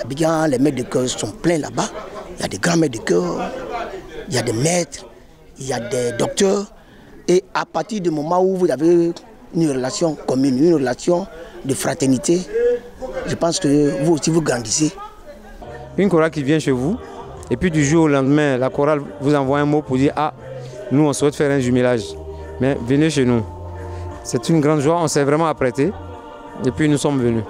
Abidjan, les maîtres de chœur sont pleins là-bas. Il y a des grands maîtres de chœur, il y a des maîtres, il y a des docteurs. Et à partir du moment où vous avez une relation commune, une relation de fraternité, je pense que vous aussi vous grandissez. Une chorale qui vient chez vous, et puis du jour au lendemain, la chorale vous envoie un mot pour dire « Ah, nous on souhaite faire un jumelage, mais venez chez nous ». C'est une grande joie, on s'est vraiment apprêté, et puis nous sommes venus.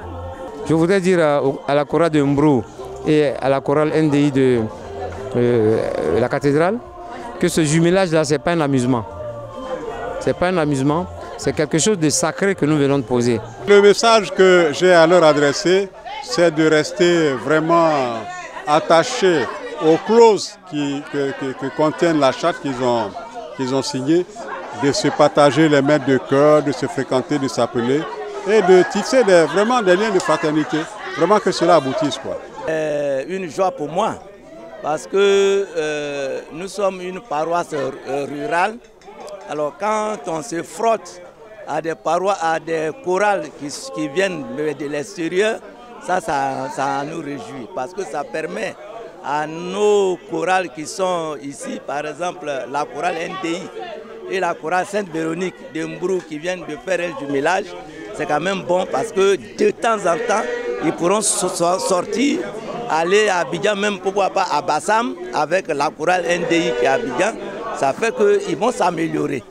Je voudrais dire à la chorale de Mbrou et à la chorale NDI de la cathédrale que ce jumelage-là, ce n'est pas un amusement. Ce n'est pas un amusement, c'est quelque chose de sacré que nous venons de poser. Le message que j'ai à leur adresser, c'est de rester vraiment attachés aux clauses que contiennent la charte qu'ils ont signée, de se partager les maîtres de chœur, de se fréquenter, de s'appeler et de tisser vraiment des liens de fraternité, vraiment que cela aboutisse, quoi. Une joie pour moi parce que nous sommes une paroisse rurale. Alors quand on se frotte à des chorales qui viennent de l'extérieur, ça nous réjouit parce que ça permet à nos chorales qui sont ici, par exemple la chorale NDI et la chorale Sainte-Véronique de Mbrou qui viennent de faire un jumelage, c'est quand même bon parce que de temps en temps, ils pourront sortir, aller à Abidjan, même pourquoi pas à Bassam, avec la chorale NDI qui est à Abidjan. Ça fait qu'ils vont s'améliorer.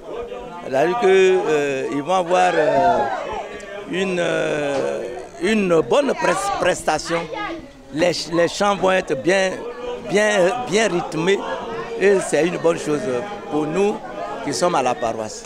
C'est-à-dire qu'ils vont avoir une bonne prestation. Les chants vont être bien rythmés et c'est une bonne chose pour nous qui sommes à la paroisse.